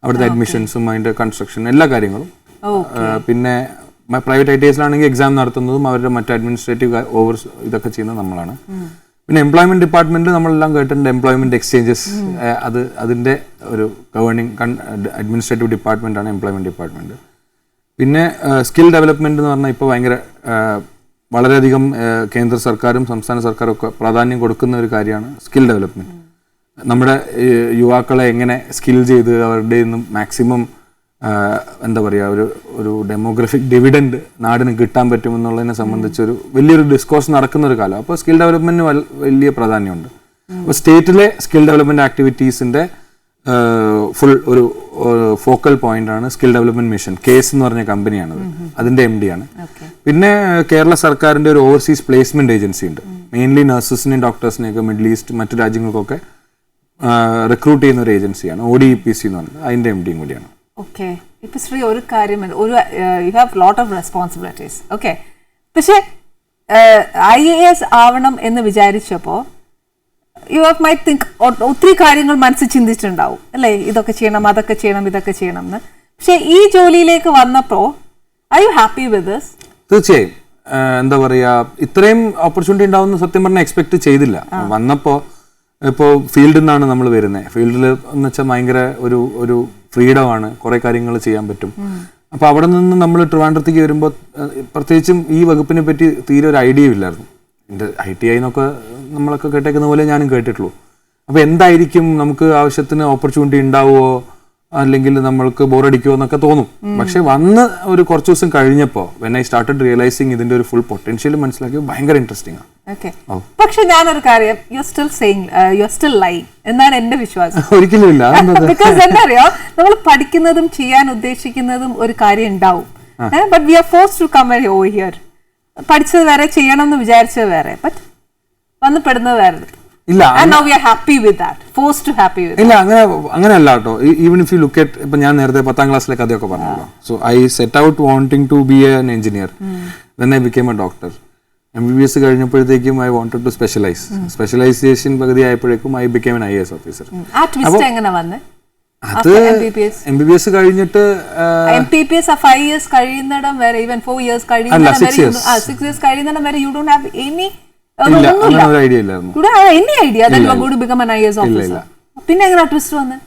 അവിടുത്തെ അഡ്മിഷൻസും അതിന്റെ കൺസ്ട്രക്ഷൻ എല്ലാ കാര്യങ്ങളും. പിന്നെ പ്രൈവറ്റ് ITIസിലാണെങ്കിൽ എക്സാം നടത്തുന്നതും അവരുടെ മറ്റ് അഡ്മിനിസ്ട്രേറ്റീവ് ഇതൊക്കെ ചെയ്യുന്നത് നമ്മളാണ്. പിന്നെ എംപ്ലോയ്മെന്റ് ഡിപ്പാർട്ട്മെന്റ് നമ്മളെല്ലാം കേട്ടിട്ടുണ്ട്. എംപ്ലോയ്മെന്റ് എക്സ്ചേഞ്ചസ്, അതിന്റെ ഒരു ഗവേണിംഗ് അഡ്മിനിസ്ട്രേറ്റീവ് ഡിപ്പാർട്ട്മെന്റ് ആണ് എംപ്ലോയ്മെന്റ് ഡിപ്പാർട്ട്മെന്റ്. പിന്നെ സ്കിൽ ഡെവലപ്മെന്റ് എന്ന് പറഞ്ഞാൽ ഇപ്പോൾ വളരെയധികം കേന്ദ്ര സർക്കാരും സംസ്ഥാന സർക്കാരും ഒക്കെ പ്രാധാന്യം കൊടുക്കുന്ന ഒരു കാര്യമാണ് സ്കിൽ ഡെവലപ്മെന്റ്. നമ്മുടെ യുവാക്കളെ എങ്ങനെ സ്കിൽ ചെയ്ത് അവരുടെ നിന്നും മാക്സിമം എന്താ പറയുക ഒരു ഡെമോഗ്രഫിക് ഡിവിഡൻഡ് നാടിന് കിട്ടാൻ പറ്റുമെന്നുള്ളതിനെ സംബന്ധിച്ചൊരു വലിയൊരു ഡിസ്കോഴ്സ് നടക്കുന്ന ഒരു കാലം. അപ്പോൾ സ്കിൽ ഡെവലപ്മെന്റിന് വലിയ പ്രാധാന്യമുണ്ട്. അപ്പോൾ സ്റ്റേറ്റിലെ സ്കിൽ ഡെവലപ്മെന്റ് ആക്ടിവിറ്റീസിന്റെ ഫുൾ ഒരു ഫോക്കൽ പോയിന്റ് ആണ് സ്കിൽ ഡെവലപ്മെന്റ് മിഷൻ. കേസ് എന്ന് പറഞ്ഞ കമ്പനിയാണത്, അതിന്റെ MD ആണ്. പിന്നെ കേരള സർക്കാരിന്റെ ഒരു ഓവർസീസ് പ്ലേസ്മെന്റ് ഏജൻസി ഉണ്ട്. മെയിൻലി നഴ്സസിനെയും ഡോക്ടേഴ്സിനെയൊക്കെ മിഡിൽ ഈസ്റ്റ് മറ്റു രാജ്യങ്ങൾക്കൊക്കെ റിക്രൂട്ട് ചെയ്യുന്ന ഒരു ഏജൻസിയാണ് ODPC എന്ന് പറഞ്ഞത്, അതിന്റെ MD കൂടിയാണ്. ഓക്കെ. ഇപ്പൊ ശ്രീ ഒരു കാര്യം, you have lot of responsibilities. Okay. പക്ഷെ IAS ആവണം എന്ന് വിചാരിച്ചപ്പോ യു ഹാവ് മൈറ്റ് തിങ്ക് ഒത്തിരി കാര്യങ്ങൾ മനസ്സിൽ ചിന്തിച്ചിട്ടുണ്ടാവും അല്ലേ? ഇതൊക്കെ ചെയ്യണം, അതൊക്കെ ചെയ്യണം, ഇതൊക്കെ ചെയ്യണം എന്ന്. പക്ഷെ ഈ ജോലിയിലേക്ക് വന്നപ്പോ are you happy with this? തീർച്ചയായും. എന്താ പറയാ, ഇത്രയും ഓപ്പർച്യൂണിറ്റി ഉണ്ടാവുന്ന സത്യം പറഞ്ഞാൽ എക്സ്പെക്ട് ചെയ്തില്ല. വന്നപ്പോ ഇപ്പോൾ ഫീൽഡിൽ നിന്നാണ് നമ്മൾ വരുന്നത്. ഫീൽഡിൽ എന്ന് വെച്ചാൽ ഭയങ്കര ഒരു ഫ്രീഡമാണ്, കുറെ കാര്യങ്ങൾ ചെയ്യാൻ പറ്റും. അപ്പൊ അവിടെ നിന്ന് നമ്മൾ ട്രിവാൻഡ്രത്തേക്ക് വരുമ്പോൾ പ്രത്യേകിച്ചും ഈ വകുപ്പിനെ പറ്റി തീരെ ഒരു ഐഡിയ ഇല്ലായിരുന്നു. ITI എന്നൊക്കെ നമ്മളൊക്കെ കേട്ടേക്കുന്ന പോലെ ഞാനും കേട്ടിട്ടുള്ളൂ. അപ്പൊ എന്തായിരിക്കും, നമുക്ക് ആവശ്യത്തിന് ഓപ്പർച്യൂണിറ്റി ഉണ്ടാവുമോ അല്ലെങ്കിൽ നമ്മൾക്ക് ബോറടിക്കുമോ എന്നൊക്കെ തോന്നും. പക്ഷെ വന്ന് ഒരു കുറച്ച് ദിവസം കഴിഞ്ഞപ്പോൾ വെൻ ഐ സ്റ്റാർട്ടഡ് റിയലൈസിങ് ഇതിന്റെ ഒരു ഫുൾ പൊട്ടൻഷ്യൽ മനസ്സിലാക്കി ഭയങ്കര ഇൻട്രസ്റ്റിംഗ് ആണ്. പക്ഷെ ഞാനൊരു കാര്യം, യു ആർ സ്റ്റിൽ ലൈങ് എന്നാണ് എന്റെ വിശ്വാസം. ഒരിക്കലും ഇല്ല. ബിക്കോസ് എന്താ അറിയോ, നമ്മൾ പഠിക്കുന്നതും ചെയ്യാൻ ഉദ്ദേശിക്കുന്നതും ഒരു കാര്യം ഉണ്ടാവും. But we are forced to come over here. പഠിച്ചത് വേറെ, ചെയ്യണം എന്ന് വിചാരിച്ചത് വേറെ, ബട്ട് വന്ന് പെടുന്നത് വേറെ. ഇല്ല, അങ്ങനെയല്ല കേട്ടോ. Even if you look at, ഇപ്പൊ ഞാൻ നേരത്തെ 10ാം ക്ലാസ്സിലെ കഥയൊക്കെ പറഞ്ഞല്ലോ. So I set out wanting to be an engineer, then I became a doctor. MBBS കഴിഞ്ഞപ്പോഴത്തേക്കും ഐ വാണ്ടഡ് ടു സ്പെഷ്യലൈസേഷൻ പകുതി ആയപ്പോഴേക്കും I became an IAS officer. അത് MBBS കഴിഞ്ഞിട്ട് MPPS 5 years കഴിയുന്നിടം വരെ, even 4 years കഴിയുന്നിടം വരെ, 6 years കഴിയുന്നിടം വരെ you don't have any idea ഇല്ലായിരുന്നു. You don't have any idea that you are going to become an IAS officer. പിന്നെ എങ്ങനെ ട്വിസ്റ്റ് വന്നത്?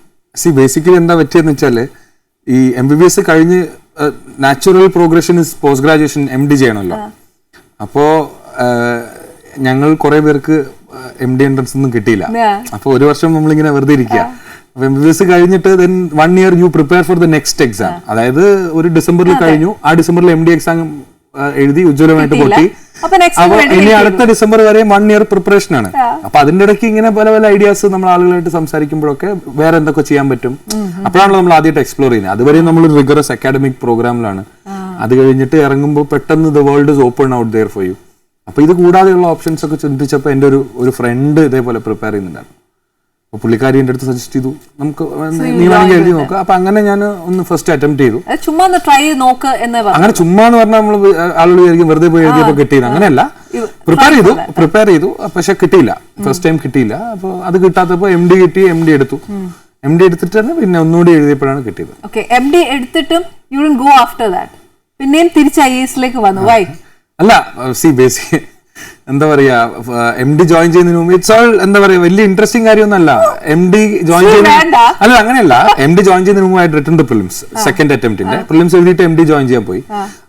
ബേസിക്കലി എന്താ പറ്റിയെന്ന് വെച്ചാല് ഈ MBBS കഴിഞ്ഞ് natural progression is post graduation MD ചെയ്യണമല്ലോ. അപ്പോ ഞങ്ങൾ കുറെ പേർക്ക് MD എൻട്രൻസ് ഒന്നും കിട്ടിയില്ല. അപ്പൊ ഒരു വർഷം നമ്മളിങ്ങനെ വെറുതെ ഇരിക്കുക. അപ്പൊ MBBS കഴിഞ്ഞിട്ട് then 1 year you prepare for the next exam. അതായത് ഒരു ഡിസംബറിൽ കഴിഞ്ഞു, ആ ഡിസംബറിൽ MD എക്സാം എഴുതി ഉജ്ജ്വലമായിട്ട് പൊട്ടി. അപ്പൊ ഇനി അടുത്ത ഡിസംബർ വരെ 1 year പ്രിപ്പറേഷൻ ആണ്. അപ്പൊ അതിന്റെ ഇടയ്ക്ക് ഇങ്ങനെ പല പല ഐഡിയാസ് നമ്മൾ ആളുകളായിട്ട് സംസാരിക്കുമ്പോഴൊക്കെ വേറെ എന്തൊക്കെ ചെയ്യാൻ പറ്റും, അപ്പോഴാണല്ലോ നമ്മൾ ആദ്യമായിട്ട് എക്സ്പ്ലോർ ചെയ്യുന്നത്. അതുവരെ നമ്മൾ റിഗറസ് അക്കാഡമിക് പ്രോഗ്രാമിലാണ്. അത് കഴിഞ്ഞിട്ട് ഇറങ്ങുമ്പോൾ പെട്ടെന്ന് the world is open out there for you. അപ്പൊ ഇത് കൂടാതെയുള്ള ഓപ്ഷൻസ് ഒക്കെ ചിന്തിച്ചപ്പോൾ എൻ്റെ ഒരു ഫ്രണ്ട് ഇതേപോലെ പ്രിപ്പയർ ചെയ്യുന്നുണ്ടായിരുന്നു. അപ്പൊ പുള്ളിക്കാരി എൻ്റെ അടുത്ത് സജസ്റ്റ് ചെയ്തു, നമുക്ക് നീ വേണമെങ്കിൽ എഴുതി നോക്കാം. അപ്പൊ അങ്ങനെ ഞാൻ ഒന്ന് ഫസ്റ്റ് അറ്റംപ്റ്റ് ചെയ്തു. ചുമ്മാ ട്രൈ നോക്ക്. അങ്ങനെ ചുമ്മാ എന്ന് പറഞ്ഞാൽ നമ്മൾ ആളുകൾ വിചാരിക്കും വെറുതെ പോയി എഴുതിയപ്പോൾ കിട്ടിയത്. അങ്ങനെയല്ല, പ്രിപ്പയർ ചെയ്തു പക്ഷെ കിട്ടിയില്ല, ഫസ്റ്റ് ടൈം കിട്ടിയില്ല. അപ്പൊ അത് കിട്ടാത്തപ്പോ MD കിട്ടി, MD എടുത്തു. MD എടുത്തിട്ടാണ് പിന്നെ ഒന്നുകൂടി എഴുതിയപ്പോഴാണ് കിട്ടിയത്. MD എടുത്തിട്ടും you didn't go after that, പിന്നെയും തിരിച്ച് IAS ലേക്ക് വന്നു. വൈ? അല്ല, ബേസിക് എന്താ പറയാ, MD ജോയിൻ ചെയ്യുന്നതിന് മുമ്പ് ഇറ്റ്സ് ഓൾ എന്താ പറയാ വലിയ ഇൻട്രസ്റ്റിംഗ് കാര്യമൊന്നുമല്ല. MD ജോയിൻ ചെയ്യുന്ന അല്ല അങ്ങനെയല്ല, MD ജോയിൻ ചെയ്യുന്നതിന് മുമ്പ് I written the prelims, second അറ്റംപ്റ്റിന്റെ പ്രിലിംസ് എഴുതിയിട്ട് MD ജോയിൻ ചെയ്യാൻ പോയി.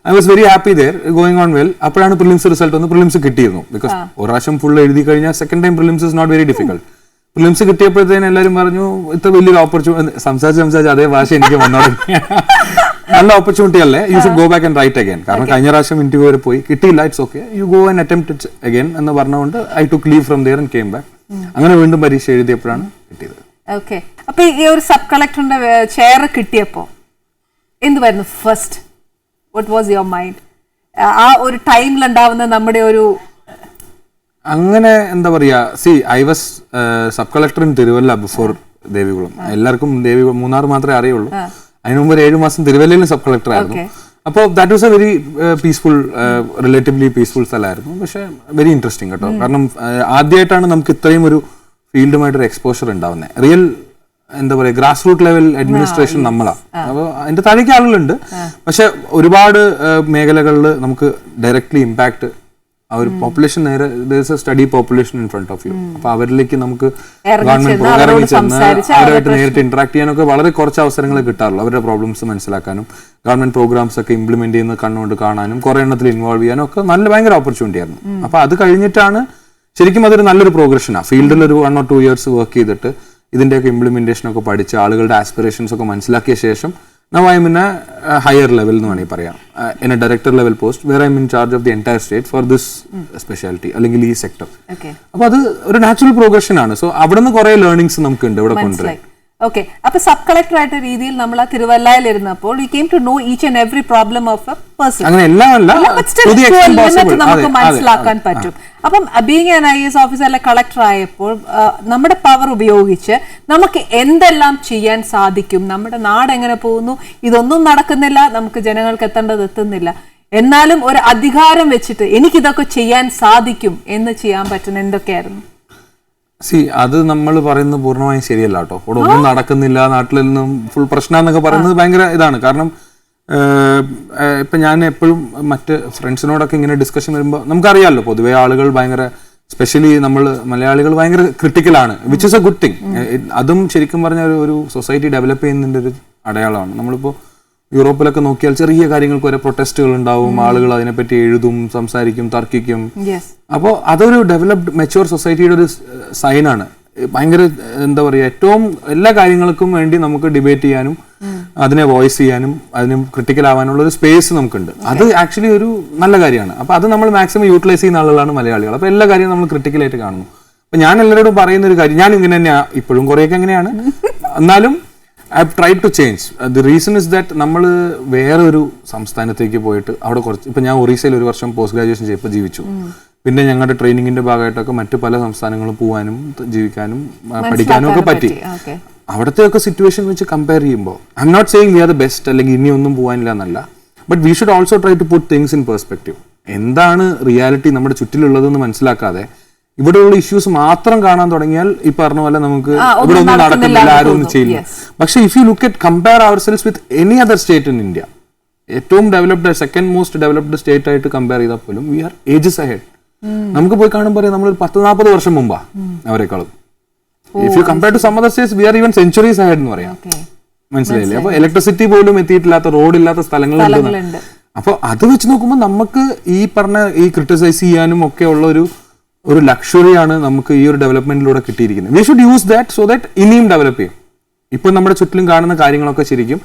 I was very happy there, going on well. അപ്പോഴാണ് പ്രിലിംസ് റിസൾട്ട് വന്ന്. പ്രിലിംസ് കിട്ടിയിരുന്നു. ബിക്കോസ് ഒരു പ്രാവശ്യം ഫുൾ എഴുതി കഴിഞ്ഞാൽ second time prelims is not very difficult. Prelims കിട്ടിയപ്പോഴത്തേനും എല്ലാവരും പറഞ്ഞു ഇത്ര വലിയൊരു ഓപ്പർച്യൂണിറ്റി. സംസാരിച്ച് അതേ ഭാഷ എനിക്ക് വന്നോളൂ. നല്ല ഓപ്പർച്യൂണിറ്റി അല്ലേ, you should go back and write again. കാരണം കഴിഞ്ഞ പ്രാവശ്യം ഇന്റർവ്യൂ വരെ പോയി കിട്ടിയില്ല, it's okay, you go and attempt it again എന്ന് പറഞ്ഞുകൊണ്ട് I took leave from there and came back. അങ്ങനെ വീണ്ടും പരീക്ഷ എഴുതിയപ്പോഴാണ് കിട്ടിയത്. ഓക്കെ. അപ്പൊ ഈ ഒരു സബ് കളക്ടറിന്റെ ചെയർ കിട്ടിയപ്പോ എന്തുവായിരുന്നു first? What was your mind? ആ ഒരു ടൈമിലുണ്ടാവുന്ന നമ്മുടെ ഒരു അങ്ങനെ എന്താ പറയാ, I was sub collector in Thiruvalla before Devikulam. എല്ലാവർക്കും മൂന്നാർ മാത്രമേ അറിയുള്ളൂ. അതിനു മുമ്പ് 7 മാസം തിരുവല്ലയിൽ സബ് കളക്ടർ ആയിരുന്നു. അപ്പോൾ that was A very peaceful, relatively peaceful സ്ഥലമായിരുന്നു. പക്ഷെ വെരി ഇൻട്രസ്റ്റിംഗ് കേട്ടോ. കാരണം ആദ്യമായിട്ടാണ് നമുക്ക് ഇത്രയും ഒരു ഫീൽഡുമായിട്ടൊരു എക്സ്പോഷർ ഉണ്ടാവുന്നത്. റിയൽ എന്താ പറയുക, ഗ്രാസ് റൂട്ട് ലെവൽ അഡ്മിനിസ്ട്രേഷൻ നമ്മളാ. അപ്പോൾ അതിന്റെ താഴേക്ക് ആളുകളുണ്ട്, പക്ഷെ ഒരുപാട് മേഖലകളിൽ നമുക്ക് ഡയറക്ട്ലി ഇമ്പാക്ട് ആ ഒരു പോപ്പുലേഷൻ നേരെ study population in front of you. അപ്പൊ അവരിലേക്ക് നമുക്ക് ഗവൺമെന്റ് ഇറങ്ങി ചെന്ന് അവരുമായിട്ട് നേരിട്ട് ഇന്ററാക്ട് ചെയ്യാനൊക്കെ വളരെ കുറച്ച് അവസരങ്ങൾ കിട്ടാറുള്ളൂ. അവരുടെ പ്രോബ്ലംസ് മനസ്സിലാക്കാനും ഗവൺമെന്റ് പ്രോഗ്രാംസ് ഒക്കെ ഇംപ്ലിമെന്റ് ചെയ്യുന്നത് കണ്ണുകൊണ്ട് കാണാനും കുറെ എണ്ണത്തിൽ ഇൻവോൾവ് ചെയ്യാനും ഒക്കെ ഭയങ്കര ഓപ്പർച്യൂണിറ്റി ആയിരുന്നു. അപ്പൊ അത് കഴിഞ്ഞിട്ടാണ് ശരിക്കും അതൊരു നല്ലൊരു പ്രോഗ്രഷനാണ്. ഫീൽഡിൽ ഒരു 1 or 2 years വർക്ക് ചെയ്തിട്ട് ഇതിന്റെയൊക്കെ ഇംപ്ലിമെന്റേഷൻ ഒക്കെ പഠിച്ച് ആളുകളുടെ ആസ്പിറേഷൻസ് ഒക്കെ മനസ്സിലാക്കിയ ശേഷം now I am in a higher level എന്ന് വേണമെങ്കിൽ പറയാം, in a director level post where I am in charge of the entire state for this specialty അല്ലെങ്കിൽ ഈ സെക്ടർ. അപ്പൊ അത് ഒരു നാച്ചുറൽ പ്രോഗ്രഷൻ ആണ്. സോ അവിടെ നിന്ന് കുറെ ലേണിംഗ്സ് നമുക്ക് ഉണ്ട് ഇവിടെ കൊണ്ടുവരാൻ. ഓക്കെ. അപ്പൊ സബ് കളക്ടർ ആയിട്ട് രീതിയിൽ നമ്മൾ ആ തിരുവല്ലയിൽ ഇരുന്നപ്പോൾ you came to know each and every problem of a person. അങ്ങനെ എല്ലാം അല്ല, നമുക്ക് മനസ്സിലാക്കാൻ പറ്റും. അപ്പം ബീങ് ആൻ IAS ഓഫീസർ അല്ലെ കളക്ടർ ആയപ്പോൾ നമ്മുടെ പവർ ഉപയോഗിച്ച് നമുക്ക് എന്തെല്ലാം ചെയ്യാൻ സാധിക്കും, നമ്മുടെ നാട് എങ്ങനെ പോകുന്നു, ഇതൊന്നും നടക്കുന്നില്ല, നമുക്ക് ജനങ്ങൾക്ക് എത്തേണ്ടത് എത്തുന്നില്ല, എന്നാലും ഒരു അധികാരം വെച്ചിട്ട് എനിക്കിതൊക്കെ ചെയ്യാൻ സാധിക്കും എന്ന് ചെയ്യാൻ പറ്റുന്ന എന്തൊക്കെയായിരുന്നു? അത് നമ്മൾ പറയുന്നത് പൂർണ്ണമായും ശരിയല്ല കേട്ടോ. ഇവിടെ ഒന്നും നടക്കുന്നില്ല, നാട്ടിൽ നിന്നും ഫുൾ പ്രശ്നം എന്നൊക്കെ പറയുന്നത് ഭയങ്കര ഇതാണ്. കാരണം ഇപ്പൊ ഞാൻ എപ്പോഴും മറ്റ് ഫ്രണ്ട്സിനോടൊക്കെ ഇങ്ങനെ ഡിസ്കഷൻ വരുമ്പോൾ നമുക്കറിയാമല്ലോ, പൊതുവെ ആളുകൾ ഭയങ്കര, സ്പെഷ്യലി നമ്മൾ മലയാളികൾ ഭയങ്കര ക്രിട്ടിക്കലാണ്, which is a good thing. അതും ശരിക്കും പറഞ്ഞ ഒരു സൊസൈറ്റി ഡെവലപ്പ് ചെയ്യുന്നതിന്റെ ഒരു അടയാളമാണ്. നമ്മളിപ്പോ യൂറോപ്പിലൊക്കെ നോക്കിയാൽ ചെറിയ കാര്യങ്ങൾക്ക് വരെ പ്രൊട്ടസ്റ്റുകൾ ഉണ്ടാവും, ആളുകൾ അതിനെപ്പറ്റി എഴുതും, സംസാരിക്കും, തർക്കിക്കും. അപ്പോൾ അതൊരു ഡെവലപ്ഡ് മെച്യൂർ സൊസൈറ്റിയുടെ ഒരു സൈനാണ്. ഭയങ്കര എന്താ പറയുക, ഏറ്റവും എല്ലാ കാര്യങ്ങൾക്കും വേണ്ടി നമുക്ക് ഡിബേറ്റ് ചെയ്യാനും അതിനെ വോയിസ് ചെയ്യാനും അതിന് ക്രിട്ടിക്കൽ ആവാനുള്ള ഒരു സ്പേസ് നമുക്കുണ്ട്. അത് ആക്ച്വലി ഒരു നല്ല കാര്യമാണ്. അപ്പൊ അത് നമ്മൾ മാക്സിമം യൂട്ടിലൈസ് ചെയ്യുന്ന ആളുകളാണ് മലയാളികൾ. അപ്പൊ എല്ലാ കാര്യവും നമ്മൾ ക്രിട്ടിക്കലായിട്ട് കാണുന്നു. അപ്പൊ ഞാൻ എല്ലാവരോടും പറയുന്ന ഒരു കാര്യം, ഞാൻ ഇങ്ങനെ തന്നെയാണ് ഇപ്പോഴും, കുറേയൊക്കെ എങ്ങനെയാണ്, എന്നാലും I have tried to change. The reason is that നമ്മൾ വേറെ ഒരു സംസ്ഥാനത്തേക്ക് പോയിട്ട് അവിടെ കുറച്ച്, ഇപ്പൊ ഞാൻ ഒറീസയിൽ 1 വർഷം പോസ്റ്റ് ഗ്രാജുവേഷൻ ചെയ്തപ്പോൾ ജീവിച്ചു. പിന്നെ ഞങ്ങളുടെ ട്രെയിനിങ്ങിന്റെ ഭാഗമായിട്ടൊക്കെ മറ്റു പല സംസ്ഥാനങ്ങളും പോകാനും ജീവിക്കാനും പഠിക്കാനും ഒക്കെ പറ്റി. അവിടുത്തെ ഒക്കെ സിറ്റുവേഷൻ വെച്ച് കമ്പയർ ചെയ്യുമ്പോൾ I am not saying we are the best അല്ലെങ്കിൽ ഇനി ഒന്നും പോകാനില്ല എന്നല്ല, but we should also try to put things in perspective. എന്താണ് റിയാലിറ്റി നമ്മുടെ ചുറ്റിലുള്ളതെന്ന് മനസ്സിലാക്കാതെ ഇവിടെയുള്ള ഇഷ്യൂസ് മാത്രം കാണാൻ തുടങ്ങിയാൽ ഈ പറഞ്ഞ പോലെ നമുക്ക് ഇവിടെ ഒന്നും നടക്കുന്നില്ല, ആരും ഒന്നും ചെയ്യില്ല. പക്ഷെ if you look at compare ourselves with any other state in India, ഏറ്റവും developed second most developed state ആയിട്ട് കമ്പയർ ചെയ്താൽ പോലും വി ആർ ഏജസ് അഹെഡ്. നമുക്ക് പോയി കാണുമ്പോൾ നമ്മൾ 10-40 വർഷം മുമ്പാ അവരെക്കാളും. If you compare to some other states we are even centuries ahead എന്ന് പറയാം. മനസ്സിലായില്ലേ? അപ്പൊ ഇലക്ട്രിസിറ്റി പോലും എത്തിയിട്ടില്ലാത്ത, റോഡില്ലാത്ത സ്ഥലങ്ങളുണ്ട്. അപ്പൊ അത് വെച്ച് നോക്കുമ്പോൾ നമുക്ക് ഈ പറഞ്ഞ ഈ ക്രിട്ടിസൈസ് ചെയ്യാനും ഒക്കെ ഉള്ള ഒരു ലക്ഷറിയാണ് നമുക്ക് ഈ ഒരു ഡെവലപ്മെന്റിലൂടെ കിട്ടിയിരിക്കുന്നത്. We should use that so that ഇനിയും ഡെവലപ്പ് ചെയ്യും. ഇപ്പൊ നമ്മുടെ ചുറ്റിലും കാണുന്ന കാര്യങ്ങളൊക്കെ ശരിക്കും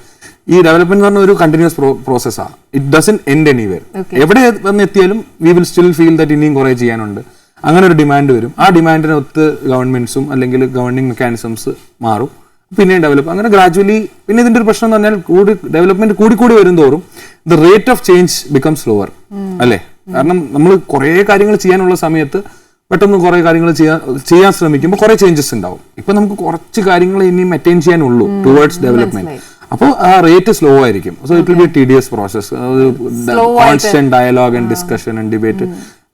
ഈ ഡെവലപ്മെന്റ് എന്ന് പറഞ്ഞ ഒരു കണ്ടിന്യൂസ് പ്രോസസ്സാണ്. It doesn't end anywhere. എവിടെ വന്ന് എത്തിയാലും we will still feel that ഇനിയും കുറെ ചെയ്യാനുണ്ട്. അങ്ങനെ ഒരു ഡിമാൻഡ് വരും. ആ ഡിമാൻഡിനൊത്ത് ഗവൺമെന്റ്സും അല്ലെങ്കിൽ ഗവർണിംഗ് മെക്കാനിസംസ് മാറും, പിന്നെയും ഡെവലപ്പ്. അങ്ങനെ ഗ്രാജുവലി. പിന്നെ ഇതിന്റെ ഒരു പ്രശ്നം എന്ന് പറഞ്ഞാൽ ഡെവലപ്മെന്റ് കൂടി വരും തോറും the rate of change become slower അല്ലേ? കാരണം നമ്മൾ കുറെ കാര്യങ്ങൾ ചെയ്യാനുള്ള സമയത്ത് പെട്ടെന്ന് കുറെ കാര്യങ്ങൾ ചെയ്യാൻ ശ്രമിക്കുമ്പോൾ കുറെ ചേഞ്ചസ് ഉണ്ടാവും. ഇപ്പൊ നമുക്ക് കുറച്ച് കാര്യങ്ങൾ ഇനിയും അറ്റൈൻ ചെയ്യാനുള്ളൂ ടുവേർഡ്സ് ഡെവലപ്മെന്റ്. അപ്പോൾ ആ റേറ്റ് സ്ലോ ആയിരിക്കും. So it will be tedious process, constant dialogue and discussion and debate.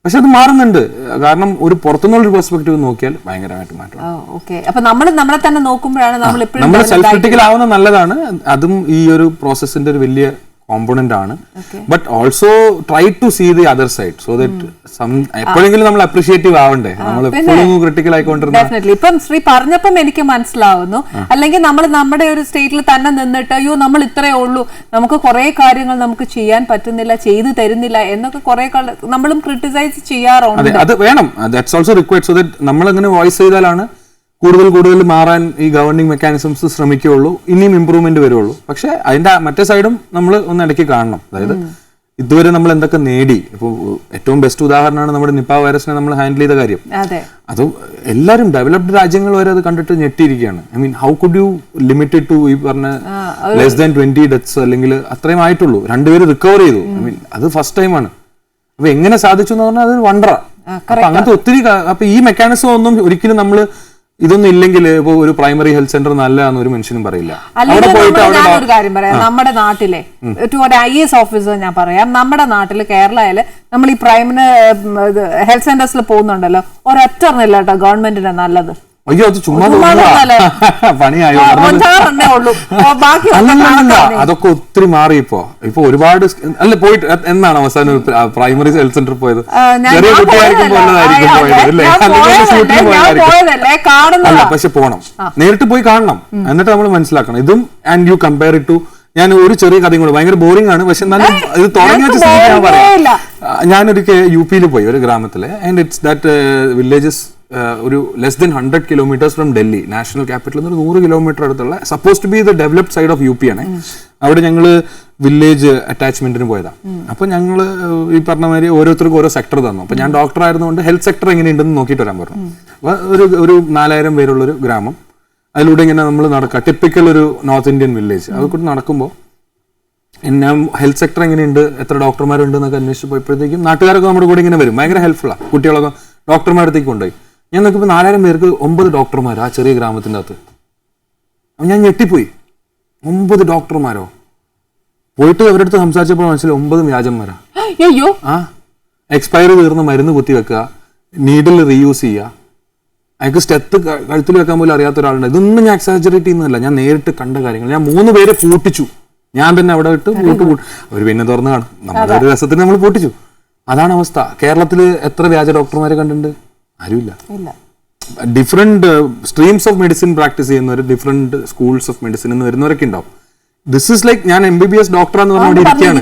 പക്ഷെ അത് മാറുന്നുണ്ട്. കാരണം ഒരു പുറത്തുനിന്നുള്ള പെർസ്പെക്ടീവ് നോക്കിയാൽ ഭയങ്കരമായിട്ട് മാറ്റം. നമ്മളെ തന്നെ നോക്കുമ്പോഴാണ് നമ്മൾ സെൽഫ് ക്രിട്ടിക്കൽ ആവുന്നത് നല്ലതാണ്. അതും ഈ ഒരു പ്രോസസ്സിന്റെ ഒരു വലിയ കോമ്പോണന്റ് ആണ്. But also try to see the other side so that എപ്പോഴെങ്കിലും നമ്മൾ അപ്രീഷിയേറ്റീവ് ആവണ്ടേ? നമ്മൾ എപ്പോഴും ക്രിട്ടിക്കൽ ആയിക്കൊണ്ടിരുന്നത്. ഇപ്പം ശ്രീ പറഞ്ഞപ്പം എനിക്ക് മനസ്സിലാവുന്നു. അല്ലെങ്കിൽ നമ്മൾ നമ്മുടെ ഒരു സ്റ്റേറ്റിൽ തന്നെ നിന്നിട്ട് അയ്യോ നമ്മൾ ഇത്രയേ ഉള്ളൂ, നമുക്ക് കുറെ കാര്യങ്ങൾ നമുക്ക് ചെയ്യാൻ പറ്റുന്നില്ല, ചെയ്തു തരുന്നില്ല എന്നൊക്കെ കുറെ നമ്മളും ക്രിട്ടിസൈസ് ചെയ്യാറുണ്ട്. അത് വേണം. That's also required. So that നമ്മൾ അങ്ങനെ വോയിസ് ചെയ്താലാണ് കൂടുതൽ മാറാൻ ഈ ഗവർണിംഗ് മെക്കാനിസംസ് ശ്രമിക്കുകയുള്ളൂ, ഇനിയും ഇമ്പ്രൂവ്മെന്റ് വരുള്ളൂ. പക്ഷെ അതിന്റെ മറ്റേ സൈഡും നമ്മൾ ഒന്ന് ഇടയ്ക്ക് കാണണം. അതായത് ഇതുവരെ നമ്മൾ എന്തൊക്കെ നേടി. ഇപ്പോൾ ഏറ്റവും ബെസ്റ്റ് ഉദാഹരണമാണ് നമ്മുടെ നിപ്പ വൈറസിനെ നമ്മൾ ഹാൻഡിൽ ചെയ്ത കാര്യം. അത് എല്ലാവരും ഡെവലപ്ഡ് രാജ്യങ്ങൾ വരെ അത് കണ്ടിട്ട് ഞെട്ടിയിരിക്കുകയാണ്. I mean how could you limited to ഈ പറഞ്ഞ ലെസ് ദാൻ 20 ഡെത്ത്സ് അല്ലെങ്കിൽ അത്രയും ആയിട്ടുള്ളൂ. 2 പേര് റിക്കവർ ചെയ്തു. ഐ മീൻ അത് ഫസ്റ്റ് ടൈമാണ്. അപ്പൊ എങ്ങനെ സാധിച്ചു എന്ന് പറഞ്ഞാൽ അതൊരു വണ്ടറാ. അപ്പൊ അങ്ങനത്തെ ഒത്തിരി. അപ്പൊ ഈ മെക്കാനിസം ഒന്നും ഒരിക്കലും നമ്മൾ ഇതൊന്നും ഇല്ലെങ്കിൽ ഇപ്പൊ ഒരു പ്രൈമറി ഹെൽത്ത് സെന്റർ നല്ലതാന്ന് ഒരു മനുഷ്യനും പറയില്ല. ഒരു കാര്യം പറയാം, നമ്മുടെ നാട്ടിലെ ഒരു IAS ഓഫീസർ ഞാൻ പറയാം, നമ്മുടെ നാട്ടില് കേരളയില് നമ്മൾ ഈ പ്രൈമറി ഹെൽത്ത് സെന്റേഴ്സിൽ പോകുന്നുണ്ടല്ലോ, ഒരൊറ്ററില്ല കേട്ടോ ഗവൺമെന്റിന് നല്ലത്. അയ്യോ അത് ചുമ്മാ പണിയായോ? അതൊക്കെ ഒത്തിരി മാറി. ഇപ്പൊ ഒരുപാട് അല്ല പോയിട്ട് എന്നാണ് അവസാനം പ്രൈമറി ഹെൽത്ത് സെന്റർ പോയത്? ചെറിയ കുട്ടിയായിരിക്കും പോയതായിരിക്കും അല്ല. പക്ഷെ പോണം, നേരിട്ട് പോയി കാണണം, എന്നിട്ട് നമ്മൾ മനസ്സിലാക്കണം. ഇതും and you compare it to. ഞാൻ ഒരു ചെറിയ കഥയും കൂടെ, ഭയങ്കര ബോറിംഗ് ആണ്, പക്ഷെ എന്നാലും ഇത് തുടങ്ങി വെച്ച ഞാൻ പറയാം. ഞാനൊരിക്കൽ UP പോയി ഒരു ഗ്രാമത്തില്. ആൻഡ് ഇറ്റ്സ് ദാറ്റ് വില്ലേജസ് ഒരു less than 100 kilometres from Delhi, national capital. 100 kilometre അടുത്തുള്ള suppose to be the developed side of UP ആണ്. അവിടെ ഞങ്ങള് വില്ലേജ് അറ്റാച്ച്മെന്റിന് പോയതാണ്. അപ്പൊ ഞങ്ങള് ഈ പറഞ്ഞ മാതിരി ഓരോരുത്തർക്കും ഓരോ സെക്ടർ തന്നു. അപ്പൊ ഞാൻ ഡോക്ടർ ആയിരുന്നുകൊണ്ട് ഹെൽത്ത് സെക്ടർ എങ്ങനെയുണ്ടെന്ന് നോക്കിയിട്ട് വരാൻ പറഞ്ഞു. അപ്പൊ ഒരു 4000 പേരുള്ളൊരു ഗ്രാമം, അതിലൂടെ ഇങ്ങനെ നമ്മൾ നടക്കുക. ടിപ്പിക്കൽ ഒരു നോർത്ത് ഇന്ത്യൻ വില്ലേജ്. അതുകൊണ്ട് നടക്കുമ്പോൾ ഞാൻ ഹെൽത്ത് സെക്ടർ എങ്ങനെയുണ്ട്, എത്ര ഡോക്ടർമാരുണ്ട് എന്നൊക്കെ അന്വേഷിച്ച് പോയപ്പോഴത്തേക്കും നാട്ടുകാരൊക്കെ നമ്മുടെ കൂടെ ഇങ്ങനെ വരും. ഭയങ്കര ഹെൽപ്ഫുള്ളാണ്. കുട്ടികളൊക്കെ ഡോക്ടർമാരത്തേക്ക് കൊണ്ടുപോയി. ഞാൻ നോക്കിയപ്പോൾ 4000 പേർക്ക് 9 ഡോക്ടർമാർ ആ ചെറിയ ഗ്രാമത്തിൻ്റെ അകത്ത്. അപ്പം ഞാൻ ഞെട്ടിപ്പോയി. 9 ഡോക്ടർമാരോ? പോയിട്ട് അവരുടെ അടുത്ത് സംസാരിച്ചപ്പോൾ മനസ്സിലായി 9 വ്യാജന്മാരാ. എക്സ്പയറി തീർന്ന മരുന്ന് കുത്തി വെക്കുക, നീഡിൽ റീയൂസ് ചെയ്യുക, അയാൾക്ക് സ്റ്റെത്ത് കഴുത്തിൽ വെക്കാൻ പോലും അറിയാത്ത ഒരാളുണ്ട്. ഇതൊന്നും ഞാൻ എക്സാജറേറ്റ് ചെയ്യുന്നതല്ല, ഞാൻ നേരിട്ട് കണ്ട കാര്യങ്ങൾ. ഞാൻ 3 പേരെ പൂട്ടിച്ചു. ഞാൻ തന്നെ അവിടെ ഇട്ട് അവർ പിന്നെ തുറന്ന് കാണും. നമ്മുടെ ഒരു രസത്തിന് നമ്മൾ പൂട്ടിച്ചു. അതാണ് അവസ്ഥ. കേരളത്തിൽ എത്ര വ്യാജ ഡോക്ടർമാരെ കണ്ടിട്ടുണ്ട്? ആരുമില്ല. Different streams of medicine practice ചെയ്യുന്നവർ, ഡിഫറെന്റ് സ്കൂൾസ് ഓഫ് മെഡിസിൻ എന്ന് വരുന്നവരൊക്കെ ഉണ്ടാവും. ദിസ് ഇസ് ലൈക്ക് ഞാൻ MBBS ഡോക്ടർ എന്ന് പറഞ്ഞുകൊണ്ട് ഇരിക്കുകയാണ്.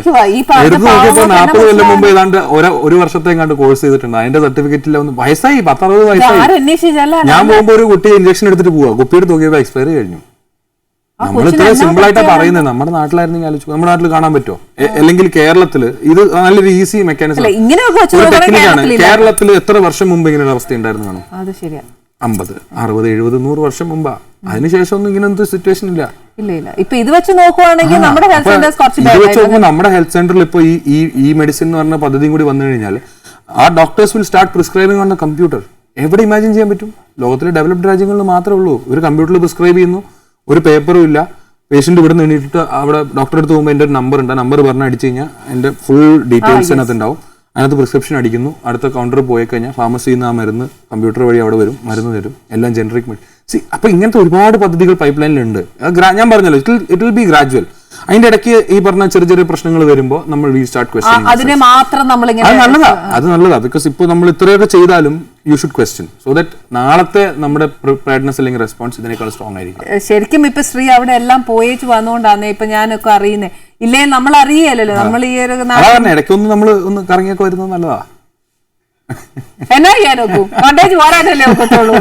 എടുത്ത് നോക്കിയപ്പോൾ 40 കൊല്ലം മുമ്പ് ഏതാണ്ട് ഒരു വർഷത്തേക്കാണ്ട് കോഴ്സ് ചെയ്തിട്ടുണ്ട്. അതിന്റെ സർട്ടിഫിക്കറ്റിൽ ഒന്ന് വയസ്സായി, 10-60 വയസ്സായി. ഞാൻ പോകുമ്പോൾ ഒരു കുട്ടി ഇഞ്ചക്ഷൻ എടുത്തിട്ട് പോവാ, കുപ്പിയെടുത്ത് നോക്കിയപ്പോൾ എക്സ്പയറി കഴിഞ്ഞു. നമ്മൾ ഇത്ര സിമ്പിൾ ആയിട്ടാ പറയുന്നത്. നമ്മുടെ നാട്ടിലായിരുന്നെങ്കിൽ ആലോചിച്ചു, നമ്മുടെ നാട്ടിൽ കാണാൻ പറ്റുമോ? അല്ലെങ്കിൽ കേരളത്തിൽ ഇത് നല്ലൊരു ഈസി മെക്കാനിസം, ടെക്നിക്കാണ്. കേരളത്തിൽ എത്ര വർഷം മുമ്പ് ഇങ്ങനെ ഒരു അവസ്ഥ ഉണ്ടായിരുന്നു കാണും? 50, 60, 70, 100 വർഷം മുമ്പാ. അതിനുശേഷം ഒന്നും ഇങ്ങനത്തെ സിറ്റുവേഷൻ ഇല്ല. ഇത് വെച്ച് നോക്കുവാണെങ്കിൽ നമ്മുടെ ഹെൽത്ത് സെന്ററിൽ ഇപ്പൊ ഈ മെഡിസിൻ എന്ന് പറഞ്ഞ പദ്ധതിയും കൂടി വന്നു കഴിഞ്ഞാൽ ആ doctors will start prescribing on the computer. എവിടെ ഇമാജിൻ ചെയ്യാൻ പറ്റും? ലോകത്തിലെ ഡെവലപ്ഡ് രാജ്യങ്ങളിൽ മാത്രമേ ഉള്ളൂ. ഒരു കമ്പ്യൂട്ടറിൽ പ്രിസ്ക്രൈബ് ചെയ്യുന്നു, ഒരു പേപ്പറും ഇല്ല. പേഷ്യന്റ് ഇവിടെ നിന്ന് എണീറ്റിട്ട് അവിടെ ഡോക്ടറെ അടുത്ത് പോകുമ്പോൾ എൻ്റെ ഒരു നമ്പർ ഉണ്ട്, നമ്പർ പറഞ്ഞ് അടിച്ചു കഴിഞ്ഞാൽ എൻ്റെ ഫുൾ ഡീറ്റെയിൽസ് അതിനകത്ത് ഉണ്ടാവും. അതിനകത്ത് പ്രിസ്ക്രിപ്ഷൻ അടിക്കുന്നു, അടുത്ത കൗണ്ടറിൽ പോയി കഴിഞ്ഞാൽ ഫാർമസിയിൽ നിന്ന് ആ മരുന്ന് കമ്പ്യൂട്ടർ വഴി അവിടെ വരും, മരുന്ന് തരും, എല്ലാം ജനറിക് മെഡിസിൻ. അപ്പൊ ഇങ്ങനത്തെ ഒരുപാട് പദ്ധതികൾ പൈപ്പ് ലൈനിലുണ്ട്. ഞാൻ പറഞ്ഞല്ലോ ഇറ്റ് വിൽ ബി ഗ്രാജുവൽ. അതിന്റെ ഇടയ്ക്ക് ഈ പറഞ്ഞ ചെറിയ ചെറിയ പ്രശ്നങ്ങൾ വരുമ്പോൾ നമ്മൾ വി സ്റ്റാർട്ട് ക്വസ്റ്റ്യൻ. അതിനെ മാത്രം നമ്മൾ അത് നല്ലതാ. ബിക്കോസ് ഇപ്പോൾ നമ്മൾ ഇത്രയൊക്കെ ചെയ്താലും you should question so that നാളത്തെ നമ്മുടെ പ്രിപ്പയർഡ്നെസ് അല്ലെങ്കിൽ റെസ്പോൺസ് ഇതിനേക്കാൾ സ്ട്രോങ് ആയിരിക്കും. ശരിക്കും ഇപ്പൊ ശ്രീ അവിടെ എല്ലാം പോയേച്ച് വന്നുകൊണ്ടാണ് ഇപ്പൊ ഞാനൊക്കെ അറിയുന്നത്. ഇല്ലേ നമ്മൾ അറിയല്ലോ, നമ്മൾ ഈ ഒരു ഇടയ്ക്കൊന്ന് നമ്മൾ ഒന്ന് കറങ്ങിയൊക്കെ വരുന്നത് നല്ലതാ. എന്നാ ചെയ്യാനൊക്കും, കോണ്ടേജ് പോരാനല്ലേ ഒക്കത്തുള്ളൂ.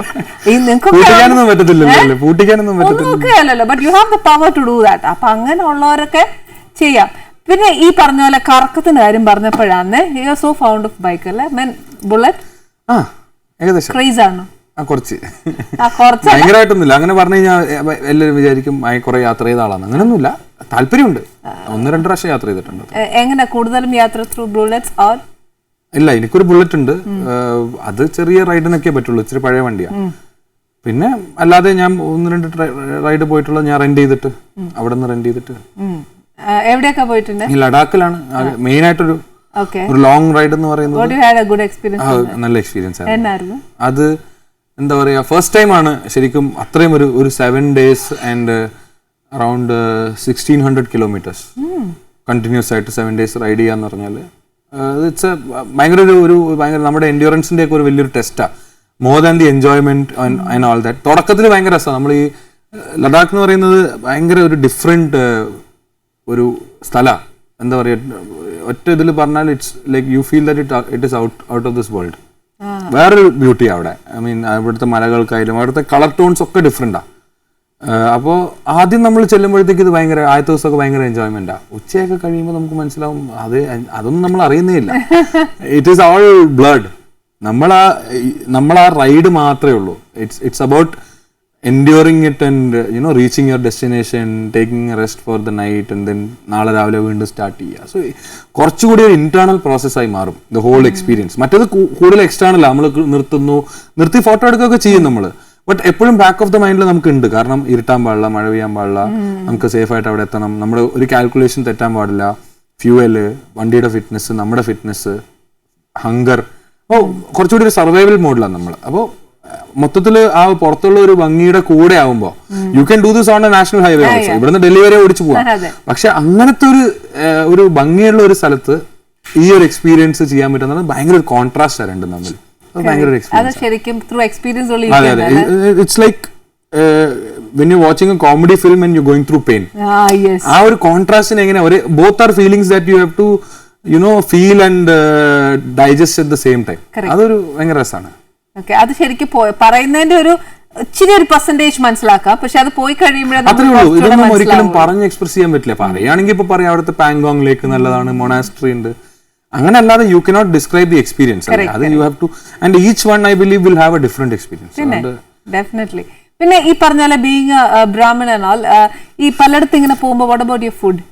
പൂട്ടിക്കാനൊന്നും പറ്റത്തില്ലല്ലോ, പൂട്ടിക്കാനൊന്നും പറ്റത്തില്ലല്ലോ. But you have the power to do that. അപ്പൊ അങ്ങനെയുള്ളവരൊക്കെ ചെയ്യാം. പിന്നെ ഈ പറഞ്ഞ പോലെ കറക്കത്തിന്റെ കാര്യം പറഞ്ഞപ്പോഴാണ് you are so found of bike അല്ലേ, മീൻ ബുള്ളറ്റ്? ഏകദേശം ക്രേസ് ആണോ? കുറച്ച് ഭയങ്കരമായിട്ടൊന്നുമില്ല. അങ്ങനെ പറഞ്ഞു കഴിഞ്ഞാൽ എല്ലാവരും വിചാരിക്കും കുറെ യാത്ര ചെയ്ത ആളാണ്. അങ്ങനെയൊന്നുമില്ല, താല്പര്യമുണ്ട്. 1-2 പ്രാവശ്യം യാത്ര ചെയ്തിട്ടുണ്ട്. എങ്ങനെ കൂടുതലും യാത്ര ത്രൂ ബുള്ളറ്റ്സ് ഓർ? ഇല്ല, എനിക്കൊരു ബുള്ളറ്റ് ഉണ്ട്. അത് ചെറിയ റൈഡിനൊക്കെ പറ്റുള്ളൂ, ഇച്ചിരി പഴയ വണ്ടിയാണ്. പിന്നെ അല്ലാതെ ഞാൻ 1-2 റൈഡ് പോയിട്ടുള്ളത് ഞാൻ റെന്റ് ചെയ്തിട്ട്, അവിടെ നിന്ന് റെന്റ് ചെയ്തിട്ട്. എവിടെയൊക്കെ പോയിട്ടുണ്ട്? ഈ ലഡാക്കിലാണ് മെയിൻ ആയിട്ടൊരു ലോങ് റൈഡ് എന്ന് പറയുന്നത്. നല്ല എക്സ്പീരിയൻസ് ആയിരുന്നു അത്. എന്താ പറയാ, ഫസ്റ്റ് ടൈം ആണ് ശരിക്കും അത്രയും ഒരു 7 days and around 1600 kilometers continuous ആയിട്ട് 7 days റൈഡ് ചെയ്യാന്ന് പറഞ്ഞാല് ഇറ്റ്സ് ഭയങ്കര ഭയങ്കര നമ്മുടെ എൻഡ്യൂറൻസിന്റെ ഒക്കെ ഒരു വലിയൊരു ടെസ്റ്റാ. More than the enjoyment and all that. തുടക്കത്തിൽ ഭയങ്കര രസമാണ്. നമ്മൾ ഈ ലഡാക്ക് എന്ന് പറയുന്നത് ഭയങ്കര ഒരു ഡിഫറെന്റ് ഒരു സ്ഥലമാണ്. എന്താ പറയാ, ഒറ്റ ഇതിൽ പറഞ്ഞാൽ it's like you feel that it is out of this world. വേറൊരു ബ്യൂട്ടി അവിടെ. ഐ മീൻ അവിടുത്തെ മലകൾക്കായാലും അവിടുത്തെ കളർ ടോൺസ് ഒക്കെ ഡിഫറെന്റാ. അപ്പോൾ ആദ്യം നമ്മൾ ചെല്ലുമ്പോഴത്തേക്ക് ഇത് ഭയങ്കര ആദ്യത്തെ ദിവസമൊക്കെ ഭയങ്കര എൻജോയ്മെന്റാ. ഉച്ചയൊക്കെ കഴിയുമ്പോൾ നമുക്ക് മനസ്സിലാവും അതൊന്നും നമ്മൾ അറിയുന്നേ ഇല്ല. It is all blood. നമ്മൾ ആ റൈഡ് മാത്രമേ ഉള്ളൂ. It's about enduring it and reaching your destination, taking a rest for the night and then നാളെ രാവിലെ വീണ്ടും സ്റ്റാർട്ട് ചെയ്യുക. സോ കുറച്ചുകൂടി ഒരു ഇന്റേണൽ പ്രോസസ്സായി മാറും ദ ഹോൾ എക്സ്പീരിയൻസ്. മറ്റേത് കൂടുതൽ എക്സ്റ്റേണൽ, നമ്മൾ നിർത്തി ഫോട്ടോ എടുക്കുകയൊക്കെ ചെയ്യും നമ്മൾ. ബട്ട് എപ്പോഴും ബാക്ക് ഓഫ് ദ മൈൻഡിൽ നമുക്ക് ഉണ്ട്. കാരണം ഇരുട്ടാൻ പാടില്ല, മഴ പെയ്യാൻ പാടില്ല, നമുക്ക് സേഫ് ആയിട്ട് അവിടെ എത്തണം, നമ്മുടെ ഒരു കാൽക്കുലേഷൻ തെറ്റാൻ പാടില്ല, ഫ്യൂവല്, വണ്ടിയുടെ ഫിറ്റ്നസ്, നമ്മുടെ ഫിറ്റ്നസ്, ഹങ്കർ. കുറച്ചുകൂടി ഒരു സർവൈവൽ മോഡിലാണ് നമ്മൾ. അപ്പോൾ മൊത്തത്തില് ആ പുറത്തുള്ള ഒരു ഭംഗിയുടെ കൂടെ ആവുമ്പോ you can do this on A national highway also. ഇവിടുന്ന് ഡൽഹി വരെ ഓടിച്ചു പോവാം. പക്ഷെ അങ്ങനത്തെ ഒരു ഭംഗിയുള്ള ഒരു സ്ഥലത്ത് ഈ ഒരു എക്സ്പീരിയൻസ് ചെയ്യാൻ പറ്റുന്നത് ഭയങ്കര ഒരു കോൺട്രാസ്റ്റ് രണ്ടും തമ്മിൽ. ഭയങ്കര എക്സ്പീരിയൻസ്. അതെ അതെ, it's like when you're watching a comedy film and you're going through pain. ആ ഒരു കോൺട്രാസ്റ്റിന് എങ്ങനെ both are feelings that you have to feel and digest at the same time. അതൊരു ഭയങ്കര രസമാണ്. അത് ശരിക്കും പറയുന്നതിന്റെ ഒരു ഇച്ചിരി ഒരു പെർസെന്റേജ് മനസ്സിലാക്കാം. പക്ഷെ അത് പോയി കഴിയുമ്പോഴേ ഇതൊന്നും ഒരിക്കലും പറഞ്ഞ് എക്സ്പ്രസ് ചെയ്യാൻ പറ്റില്ല. പറയുകയാണെങ്കിൽ ഇപ്പൊ പറയാം അവിടുത്തെ പാങ്കോങ് ലേക്ക് നല്ലതാണ്, മൊണാസ്ട്രി ഉണ്ട്, അങ്ങനെ അല്ലാതെ you cannot describe the experience. അത് you have to and each one I believe will have a different experience. Definitely. പിന്നെ ഈ പറഞ്ഞ പോലെ ബീയിങ് ബ്രാഹ്മൺ ആൻഡ് ഓൾ, ഈ പലയിടത്തും ഇങ്ങനെ പോകുമ്പോൾ വാട്ട് അബൌട്ട് യുവർ ഫുഡ്?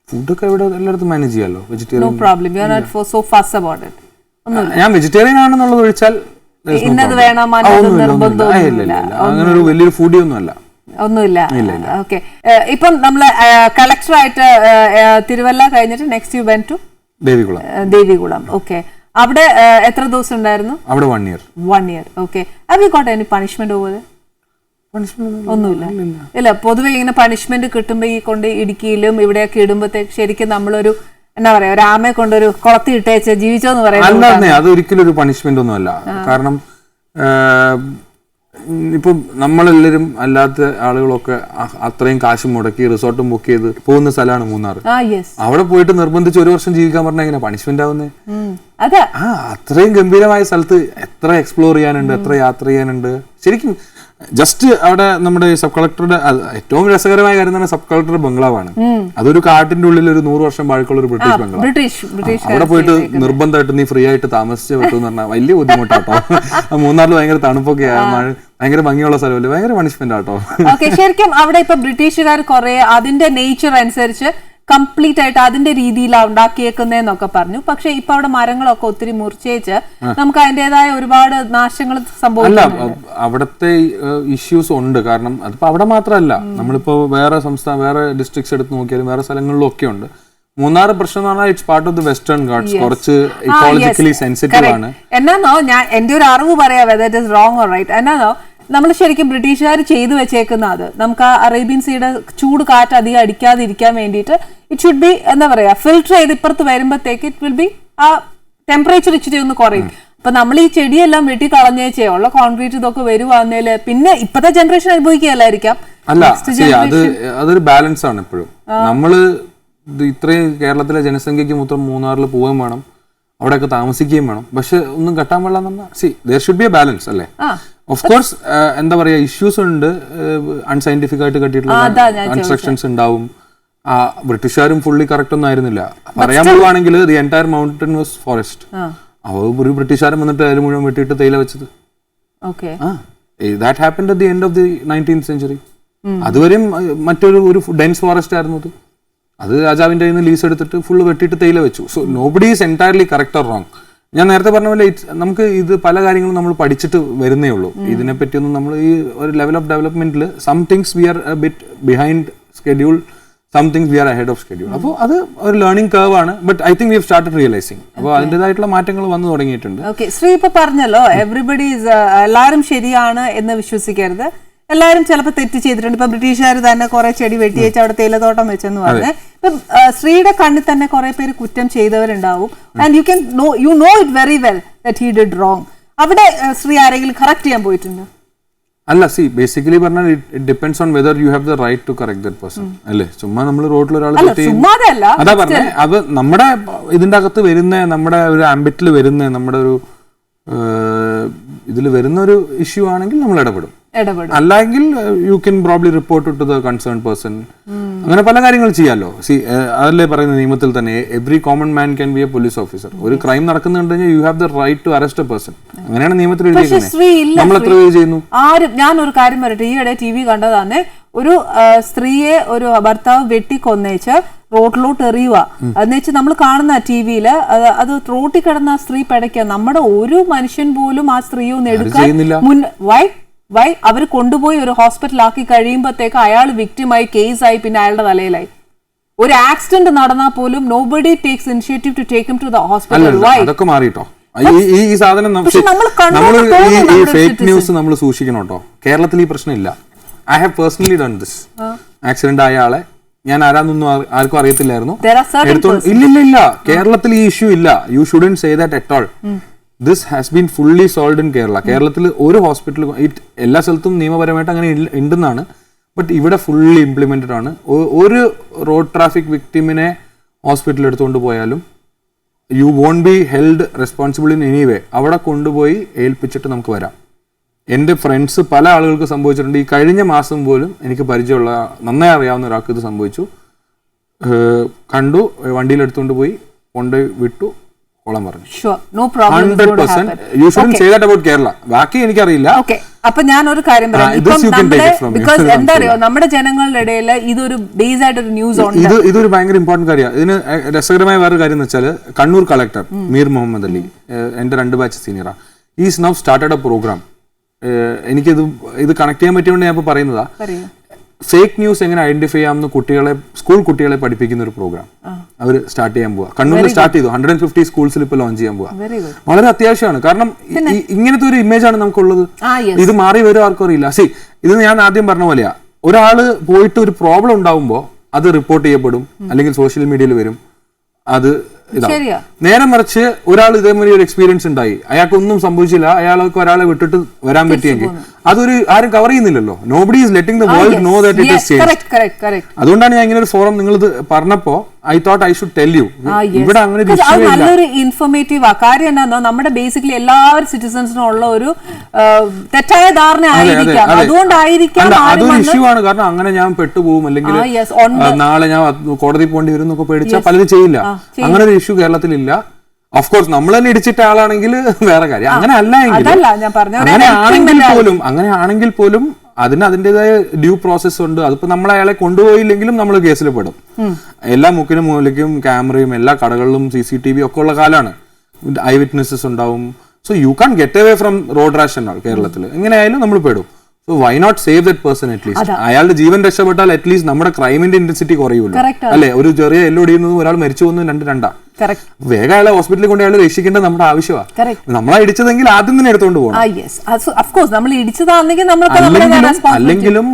ഫുഡൊക്കെ ഇവിടെ എല്ലായിടത്തും മാനേജ് ചെയ്യാമല്ലോ. Vegetarian, no problem. You are not so fast about it. ഞാൻ വെജിറ്റേറിയൻ ആണെന്നുള്ളത് ഒഴിച്ചാൽ ഇന്നത് വേണം അങ്ങനെ ഒരു വലിയൊരു ഫുഡി ഒന്നുമില്ല. ഓക്കെ. ഇപ്പം നമ്മള് കളക്ടറായിട്ട് തിരുവല്ല കഴിഞ്ഞിട്ട് next you went to Devikulam. Okay. അവിടെ എത്ര ദിവസം ഉണ്ടായിരുന്നു? അവിടെ 1 year. 1 year. Okay. Have you got any punishment over? ഒന്നുമില്ല. ഇല്ല, പൊതുവെ ഇങ്ങനെ പണിഷ്മെന്റ് കിട്ടുമ്പോ ഈ കൊണ്ട് ഇടുക്കിയിലും ഇവിടെയൊക്കെ ഇടുമ്പോഴത്തേക്ക് ശരിക്കും നമ്മളൊരു എന്താ പറയാ, ഒരു ആമയെ കൊണ്ടൊരു കുളത്തി ഇട്ടേച്ച് ജീവിച്ചോന്ന് പറയാം. അത് ഒരിക്കലും ഒരു പണിഷ്മെന്റ് ഒന്നും അല്ല. കാരണം ഇപ്പം നമ്മളെല്ലാരും അല്ലാത്ത ആളുകളൊക്കെ അത്രയും കാശ് മുടക്കി റിസോർട്ടും ബുക്ക് ചെയ്ത് പോകുന്ന സ്ഥലമാണ് മൂന്നാർ. അവിടെ പോയിട്ട് നിർബന്ധിച്ച് 1 വർഷം ജീവിക്കാൻ പറഞ്ഞാൽ എങ്ങനെ പണിഷ്മെന്റ് ആവുന്നേ? അത്രയും ഗംഭീരമായ സ്ഥലത്ത് എത്ര എക്സ്പ്ലോർ ചെയ്യാനുണ്ട്, എത്ര യാത്ര ചെയ്യാനുണ്ട്. ശരിക്കും ജസ്റ്റ് അവിടെ നമ്മുടെ സബ് കളക്ടറുടെ ഏറ്റവും രസകരമായ കാര്യം തന്നെ സബ് കളക്ടറുടെ ബംഗ്ലാവാണ്. അതൊരു കാട്ടിന്റെ ഉള്ളിൽ ഒരു 100 വർഷം പഴക്കമുള്ള ഒരു ബ്രിട്ടീഷ് ബംഗ്ലാവ്. അവിടെ പോയിട്ട് നിർബന്ധമായിട്ട് നീ ഫ്രീ ആയിട്ട് താമസിച്ചേ പറ്റുമെന്ന് പറഞ്ഞാൽ വലിയ ബുദ്ധിമുട്ടാട്ടോ. മൂന്നാറിൽ ഭയങ്കര തണുപ്പൊക്കെ, ഭയങ്കര ഭംഗിയുള്ള സ്ഥലമല്ലേ, ഭയങ്കര പണിഷ്മെന്റ് ആട്ടോ. ശരിക്കും അവിടെ ഇപ്പൊ ബ്രിട്ടീഷുകാർ കുറെ അതിന്റെ നേച്ചർ അനുസരിച്ച് കംപ്ലീറ്റ് ആയിട്ട് അതിന്റെ രീതിയിലാണ് ഉണ്ടാക്കിയേക്കുന്നതെന്നൊക്കെ പറഞ്ഞു. പക്ഷെ ഇപ്പൊ അവിടെ മരങ്ങളൊക്കെ ഒത്തിരി മുറിച്ചേച്ച് നമുക്ക് അതിന്റേതായ ഒരുപാട് നാശങ്ങൾ സംഭവിക്കും. അവിടത്തെ ഇഷ്യൂസ് ഉണ്ട്. കാരണം അതിപ്പോ അവിടെ മാത്രമല്ല, നമ്മളിപ്പോ വേറെ ഡിസ്ട്രിക്ട്സ് എടുത്ത് നോക്കിയാലും വേറെ സ്ഥലങ്ങളിലും ഒക്കെ ഉണ്ട്. മൂന്നാർ പ്രശ്നം എന്ന് പറഞ്ഞാൽ it's part of the Western Ghats, കുറച്ച് ഇക്കോളജിക്കലി സെൻസിറ്റീവ് ആണ്. എന്നാന്നോ ഞാൻ എന്റെ ഒരു അറിവ് പറയാം, whether it is wrong or right. എന്നാന്നോ നമ്മൾ ശരിക്കും ബ്രിട്ടീഷുകാർ ചെയ്തു വെച്ചേക്കുന്ന അത് നമുക്ക് ആ അറേബ്യൻ സീയുടെ ചൂട് കാറ്റ് അധികം അടിക്കാതിരിക്കാൻ വേണ്ടിയിട്ട് ഇറ്റ് ഷുഡ് ബി എന്താ പറയാ ഫിൽട്ടർ ചെയ്ത് ഇപ്പുറത്ത് വരുമ്പോഴത്തേക്ക് ഇറ്റ് വിൽ ബി ആ ടെമ്പറേച്ചർ ഇച്ചിരി ഒന്ന് കുറയും. അപ്പൊ നമ്മൾ ഈ ചെടിയെല്ലാം വെട്ടി കളഞ്ഞേച്ചേ ഉള്ള കോൺക്രീറ്റ് ഇതൊക്കെ വരുവാന്നേല് പിന്നെ ഇപ്പത്തെ ജനറേഷൻ അനുഭവിക്കുകയല്ലായിരിക്കാം. അല്ല, അതൊരു ബാലൻസ് ആണ് എപ്പോഴും. നമ്മള് ഇത്രയും കേരളത്തിലെ ജനസംഖ്യക്ക് മൊത്തം മൂന്നാറിൽ പോവുകയും വേണം, അവിടെയൊക്കെ താമസിക്കുകയും വേണം. പക്ഷെ ഒന്നും കെട്ടാൻ പാടില്ല. There should be A balance അല്ലേ? ഓഫ് കോഴ്സ് എന്താ പറയാ ഇഷ്യൂസ് ഉണ്ട്, അൺസയന്റിഫിക് ആയിട്ട് കെട്ടിയിട്ടുള്ള കൺസ്ട്രക്ഷൻസ് ഉണ്ടാവും. ബ്രിട്ടീഷുകാരും ഫുള്ളി കറക്റ്റ് ഒന്നും ആയിരുന്നില്ല. പറയാൻ പോവുകയാണെങ്കിൽ the entire mountain was forest. ഒരു ബ്രിട്ടീഷുകാരൻ വന്നിട്ട് അതിൽ മുഴുവൻ വെട്ടിയിട്ട് തേയില വെച്ചത്. That happened at the end of the 19th century. അതുവരെയും ഒരു ഡെൻസ് ഫോറസ്റ്റ് ആയിരുന്നു അത്. അത് രാജാവിന്റെ കയ്യിൽ നിന്ന് ലീസ് എടുത്തിട്ട് ഫുള്ള് വെട്ടിയിട്ട് തേയില വെച്ചു. So nobody is entirely correct or wrong. ഞാൻ നേരത്തെ പറഞ്ഞ പോലെ നമുക്ക് ഇത് പല കാര്യങ്ങളും നമ്മൾ പഠിച്ചിട്ട് വരുന്നേ ഉള്ളൂ. ഇതിനെപ്പറ്റിയൊന്നും നമ്മൾ ഈ ഒരു ലെവൽ ഓഫ് ഡെവലപ്മെന്റിൽ some things we are bit behind schedule, some things we are ahead of schedule. അപ്പോൾ അത് ഒരു ലേണിംഗ് കർവ് ആണ്. But I think we have started realising. അപ്പോൾ അതിൻ്റെതായിട്ടുള്ള മാറ്റങ്ങൾ വന്നു തുടങ്ങിയിട്ടുണ്ട്. ശ്രീ ഇപ്പൊ പറഞ്ഞല്ലോ എവറിബഡി എല്ലാവരും ശരിയാണ് എന്ന് വിശ്വസിക്കരുത്, എല്ലാവരും ചിലപ്പോൾ തെറ്റ് ചെയ്തിട്ടുണ്ട്. ഇപ്പൊ ബ്രിട്ടീഷുകാർ തന്നെ കുറെ ചെടി വെട്ടിയേച്ച് അവിടെ തേയിലത്തോട്ടം വെച്ചെന്ന് പറഞ്ഞ് ഇപ്പം ശ്രീയുടെ കണ്ണിൽ തന്നെ കുറെ പേര് കുറ്റം ചെയ്തവരുണ്ടാവും. And you know it very well that he did wrong. അവിടെ ശ്രീ ആരെങ്കിലും കറക്റ്റ് ചെയ്യാൻ പോയിട്ടുണ്ട്? അല്ല, ബേസിക്കലി പറഞ്ഞാൽ it depends on whether you have the right to correct that person അല്ലേ? ചുമ്മാ നമ്മൾ റോഡിൽ ഒരാൾ അതാ പറഞ്ഞേ, അത് നമ്മുടെ ഇതിന്റെ അകത്ത് വരുന്ന നമ്മുടെ ഒരു ആംബിറ്റിൽ വരുന്ന നമ്മുടെ ഒരു ഇതിൽ വരുന്ന ഒരു ഇഷ്യൂ ആണെങ്കിൽ നമ്മൾ ഇടപെടും. അല്ലെങ്കിൽ you can probably report to the concern person. അങ്ങനെ പല കാര്യങ്ങൾ ചെയ്യാമല്ലോ. അതല്ലേ പറയുന്ന നിയമത്തിൽ തന്നെ every common man can be a police officer. ഒരു ക്രൈം നടക്കുന്നുണ്ടെങ്കിൽ you have the right to arrest a person. അങ്ങനെയാണ് നിയമത്തിൽ എഴുതിയിരിക്കുന്നത്. നമ്മൾ എത്ര പേര് ചെയ്യുന്നു? ഞാൻ ഒരു കാര്യം പറയട്ടെ, ഈയിടെ TV കണ്ടതാന്നെ, ഒരു സ്ത്രീയെ ഒരു ഭർത്താവ് വെട്ടിക്കൊന്നേച്ച് റോഡിലോട്ട് എറിയുക. എന്നുവെച്ച് നമ്മൾ കാണുന്ന TV-യില് അത് റോട്ടിൽ കിടന്ന ആ സ്ത്രീ പിടയ്ക്കുക. നമ്മുടെ ഒരു മനുഷ്യൻ പോലും ആ സ്ത്രീയെ ഒന്ന് എടുക്കാൻ വൈ അവർ കൊണ്ടുപോയി ഒരു ഹോസ്പിറ്റലാക്കി കഴിയുമ്പോഴത്തേക്ക് അയാൾ വിക്ടിമായി കേസായി, പിന്നെ അയാളുടെ തലയിലായി. ഒരു ആക്സിഡന്റ് നടന്നാൽ പോലും nobody takes initiative to take him to the hospital. അതൊക്കെ മാറിട്ടോ. ഈ സാധനം ഫേക്ക് ന്യൂസ് നമ്മൾ സൂക്ഷിക്കണം കേട്ടോ. കേരളത്തിൽ ഈ പ്രശ്നമില്ല. I have personally done this. Accident ആയ ആളെ ഞാൻ ആരാന്നൊന്നും ആർക്കും അറിയത്തില്ലായിരുന്നു. ഇല്ല, കേരളത്തിൽ ഈ ഇഷ്യൂ ഇല്ല. You shouldn't say that at all. This has been fully solved in Kerala. കേരളത്തിൽ ഒരു ഹോസ്പിറ്റൽ എല്ലാ സ്ഥലത്തും നിയമപരമായിട്ട് അങ്ങനെ ഉണ്ടെന്നാണ്. ബട്ട് ഇവിടെ ഫുള്ളി ഇംപ്ലിമെന്റഡ് ആണ്. ഒരു റോഡ് ട്രാഫിക് വിക്ടിമിനെ ഹോസ്പിറ്റലിൽ എടുത്തുകൊണ്ട് പോയാലും you won't be held responsible in any way. അവിടെ കൊണ്ടുപോയി ഏൽപ്പിച്ചിട്ട് നമുക്ക് വരാം. എൻ്റെ ഫ്രണ്ട്സ് പല ആളുകൾക്ക് സംഭവിച്ചിട്ടുണ്ട്. ഈ കഴിഞ്ഞ മാസം പോലും എനിക്ക് പരിചയമുള്ള നന്നായി അറിയാവുന്ന ഒരാൾക്ക് ഇത് സംഭവിച്ചു. കണ്ടു, വണ്ടിയിൽ എടുത്തുകൊണ്ട് പോയി കൊണ്ടുപോയി വിട്ടു, കോളം പറഞ്ഞു. 100% you shouldn't say that about Kerala. ബാക്കി എനിക്കറിയില്ല. അപ്പൊ ഞാൻ ഒരു കാര്യം പറയാം, ബിക്കോസ് എന്താ അറിയോ, നമ്മുടെ ജനങ്ങളുടെ ഇടയിൽ ഇതൊരു ബേസ് ആയിട്ടൊരു ന്യൂസ് ഉണ്ട്. ഇതൊരു ഭയങ്കര ഇമ്പോർട്ടന്റ് കാര്യമാണ്. ഇതിന് രസകരമായ വേറൊരു കാര്യം എന്ന് വെച്ചാൽ കണ്ണൂർ കളക്ടർ മീർ മുഹമ്മദ് അലി, എന്റെ 2 ബാച്ച് സീനിയറാ, is now started a programme. ഇത് കണക്ട് ചെയ്യാൻ പറ്റിയോണ്ട് ഞാൻ ഇപ്പൊ പറയുന്നതാ. ഫേക്ക് ന്യൂസ് എങ്ങനെ ഐഡന്റിഫൈ ചെയ്യാമെന്ന് സ്കൂൾ കുട്ടികളെ പഠിപ്പിക്കുന്ന ഒരു പ്രോഗ്രാം അവർ സ്റ്റാർട്ട് ചെയ്യാൻ പോവാ. കണ്ണൂരിൽ സ്റ്റാർട്ട് ചെയ്തു. 150 സ്കൂൾസിൽ ഇപ്പൊ ലോഞ്ച് ചെയ്യാൻ പോവാ. വളരെ അത്യാവശ്യമാണ്. കാരണം ഇങ്ങനത്തെ ഒരു ഇമേജ് ആണ് നമുക്കുള്ളത്. ഇത് മാറി വരും ആർക്കും അറിയില്ല. ഇത് ഞാൻ ആദ്യം പറഞ്ഞ പോലെയാ, ഒരാള് പോയിട്ട് ഒരു പ്രോബ്ലം ഉണ്ടാവുമ്പോ അത് റിപ്പോർട്ട് ചെയ്യപ്പെടും, അല്ലെങ്കിൽ സോഷ്യൽ മീഡിയയിൽ വരും. അത് നേരെ മറിച്ച് ഒരാൾ ഇതേമാതിരി ഒരു എക്സ്പീരിയൻസ് ഉണ്ടായി, അയാൾക്കൊന്നും സംഭവിച്ചില്ല, അയാൾക്ക് ഒരാളെ വിട്ടിട്ട് വരാൻ പറ്റിയെങ്കിൽ അതൊരു ആരും കവർ ചെയ്യുന്നില്ലല്ലോ. Nobody is letting the world know that it is changed. അതുകൊണ്ടാണ് ഞാൻ ഇങ്ങനെ ഒരു ഫോറം നിങ്ങൾ പറഞ്ഞപ്പോ I thought I should tell you. ഇവിടെ അങ്ങനെ നല്ലൊരു ഇൻഫോർമേറ്റീവ് ആ കാര്യം എന്നാ, നമ്മുടെ ബേസിക്കലി എല്ലാവരും സിറ്റിസൺസിനും ഉള്ള ഒരു തെറ്റായ ധാരണ ആയിരിക്കാം. അതുകൊണ്ടായിരിക്കാം അതൊരു ഇഷ്യൂ ആണ്. കാരണം അങ്ങനെ ഞാൻ പെട്ടുപോകും, അല്ലെങ്കിൽ നാളെ ഞാൻ കോടതി പോകേണ്ടി വരും എന്നൊക്കെ പേടിച്ചാൽ പലരും ചെയ്യില്ല. അങ്ങനെ ഒരു ഇഷ്യൂ കേരളത്തിലില്ല. ഓഫ് കോഴ്സ് നമ്മൾ തന്നെ ഇടിച്ചിട്ട ആളാണെങ്കിൽ വേറെ കാര്യം. അങ്ങനെ അല്ല എങ്കിൽ, അങ്ങനെയാണെങ്കിൽ പോലും അതിന് അതിൻ്റെതായ ഡ്യൂ പ്രോസസ് ഉണ്ട്. അതിപ്പോ നമ്മൾ അയാളെ കൊണ്ടുപോയില്ലെങ്കിലും നമ്മൾ കേസിൽ പെടും. എല്ലാ മുക്കിനും മൂലയ്ക്കും ക്യാമറയും എല്ലാ കടകളിലും CCTV ഒക്കെ ഉള്ള കാലമാണ്. ഐ വിറ്റ്നസ്സസ് ഉണ്ടാവും. So you can get away from road rash എന്നാണ് കേരളത്തിൽ. എങ്ങനെയായാലും നമ്മൾ പെടും. So why not save that person at least. അയാളുടെ ജീവൻ രക്ഷപ്പെട്ടാൽ അറ്റ്ലീസ്റ്റ് നമ്മുടെ ക്രൈമിന്റെ ഇന്റൻസിറ്റി കുറയുള്ളൂ അല്ലെ. ഒരു ചെറിയ എല്ലൊടിയുന്നതും ഒരാൾ മരിച്ചു പോകുന്നതും രണ്ടാ. വേഗം അയാളെ ഹോസ്പിറ്റലിൽ കൊണ്ട് അയാൾ രക്ഷിക്കേണ്ടത് നമ്മുടെ ആവശ്യമാണ്. നമ്മളെ ഇടിച്ചതെങ്കിൽ ആദ്യം തന്നെ എടുത്തോണ്ട് പോകണം. അല്ലെങ്കിലും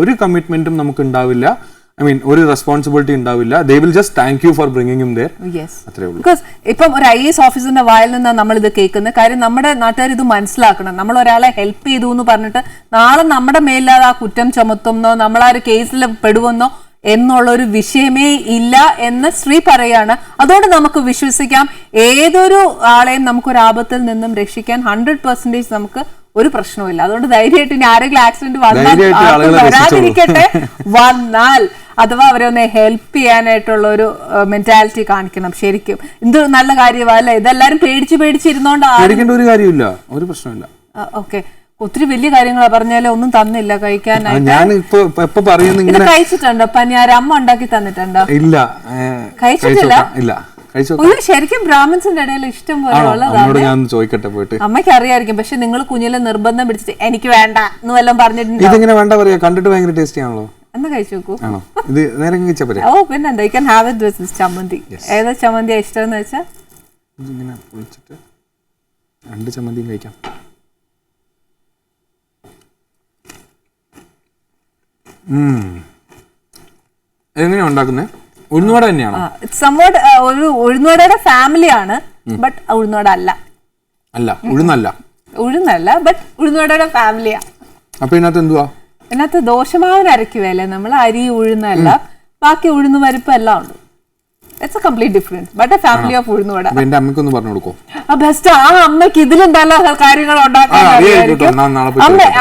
ഒരു കമ്മിറ്റ്മെന്റും നമുക്ക് ഉണ്ടാവില്ല. I mean, ഒരു റെസ്പോൺസിബിലിറ്റി ഉണ്ടാവില്ല. They will just thank you for bringing him there. അത്രേ ഉള്ളൂ. ബിക്കോസ് ഇപ്പം ഒരു IAS ഓഫീസറിന്റെ വായിൽ നിന്നാണ് നമ്മൾ ഇത് കേൾക്കുന്നത്. കാര്യം നമ്മുടെ നാട്ടുകാർ ഇത് മനസ്സിലാക്കണം. നമ്മൾ ഒരാളെ ഹെൽപ്പ് ചെയ്തു എന്ന് പറഞ്ഞിട്ട് നാളെ നമ്മുടെ മേലിൽ ആ കുറ്റം ചുമത്തുന്നോ നമ്മൾ ആ ഒരു കേസിൽ പെടുവെന്നോ എന്നുള്ള ഒരു വിഷയമേ ഇല്ല എന്ന് ശ്രീ പറയാണ്. അതുകൊണ്ട് നമുക്ക് വിശ്വസിക്കാം ഏതൊരു ആളെയും നമുക്കൊരു ആപത്തിൽ നിന്നും രക്ഷിക്കാൻ 100% നമുക്ക് ഒരു പ്രശ്നവുമില്ല. അതുകൊണ്ട് ധൈര്യമായിട്ട് ഇനി ആരെങ്കിലും ആക്സിഡന്റ് വരാതിരിക്കട്ടെ, വന്നാൽ അഥവാ അവരെ ഒന്ന് ഹെൽപ്പ് ചെയ്യാനായിട്ടുള്ള ഒരു മെന്റാലിറ്റി കാണിക്കണം. ശരിക്കും ഇത് നല്ല കാര്യമല്ല. ഇതെല്ലാരും പേടിച്ചിരുന്നോണ്ടാണ്. ഒരു കാര്യമില്ല, ഒരു പ്രശ്നമില്ല. ഓക്കെ, ഒത്തിരി വലിയ കാര്യങ്ങളാ പറഞ്ഞാലേ ഒന്നും തന്നില്ല കഴിക്കാനായിട്ട്. കഴിച്ചിട്ടുണ്ടോ പനിയാരം? അമ്മ ഉണ്ടാക്കി തന്നിട്ടുണ്ടോ? ഇല്ല, കഴിച്ചിട്ടില്ല. ഇല്ല. ശരിക്കും ബ്രാഹ്മിൻസിന്റെ ഇടയിൽ ഇഷ്ടം പോലെ ഉള്ളതാണ്. അമ്മയ്ക്ക് അറിയായിരിക്കും. പക്ഷെ നിങ്ങൾ കുഞ്ഞിലെ നിർബന്ധം പിടിച്ചിട്ട് എനിക്ക് വേണ്ട എന്ന് വല്ലതും പറഞ്ഞിട്ടുണ്ട്. ഇതിങ്ങനെ വേണ്ട പറയാ, കണ്ടിട്ട് ഭയങ്കര ടേസ്റ്റി ആണല്ലോ. എന്നാ കഴിച്ചു നോക്കൂ. ഓ പിന്നെന്താ, you can have it with ചമ്മന്തി. ഏതാ ചമ്മന്തിയാ ഇഷ്ടം എന്ന് വെച്ചാൽ രണ്ട് ചമ്മന്തിയും കഴിക്കാം. എങ്ങനെയാ ഉണ്ടാക്കുന്നത്? ഉഴുന്നുവട തന്നെയാണോ? സംവാട്ട് ഒരു ഉഴുന്നുവടയുടെ ഫാമിലിയാണ്, ബട്ട് ഉഴുന്നുവട അല്ല. അല്ല, ഉഴുന്നല്ല, ബട്ട് ഉഴുന്നുവടയുടെ ഫാമിലിയാ. അപ്പൊ ഇതിനകത്ത് എന്തുവാ? ഇതിനകത്ത് ദോശമാവിന് അരയ്ക്കുവല്ലേ നമ്മൾ, അരി ഉഴുന്നല്ല, ബാക്കി ഉഴുന്നു പരിപ്പ് എല്ലാം ഉണ്ട്. It's A complete difference, but A family of ഉഴുന്നുവട. എന്റെ അമ്മയ്ക്കൊന്ന് പറഞ്ഞു കൊടുക്കോ? ബെസ്റ്റ്. ആ അമ്മയ്ക്ക് ഇതിലും നല്ല കാര്യങ്ങൾ ഉണ്ടാക്കാൻ അറിയായിരിക്കും.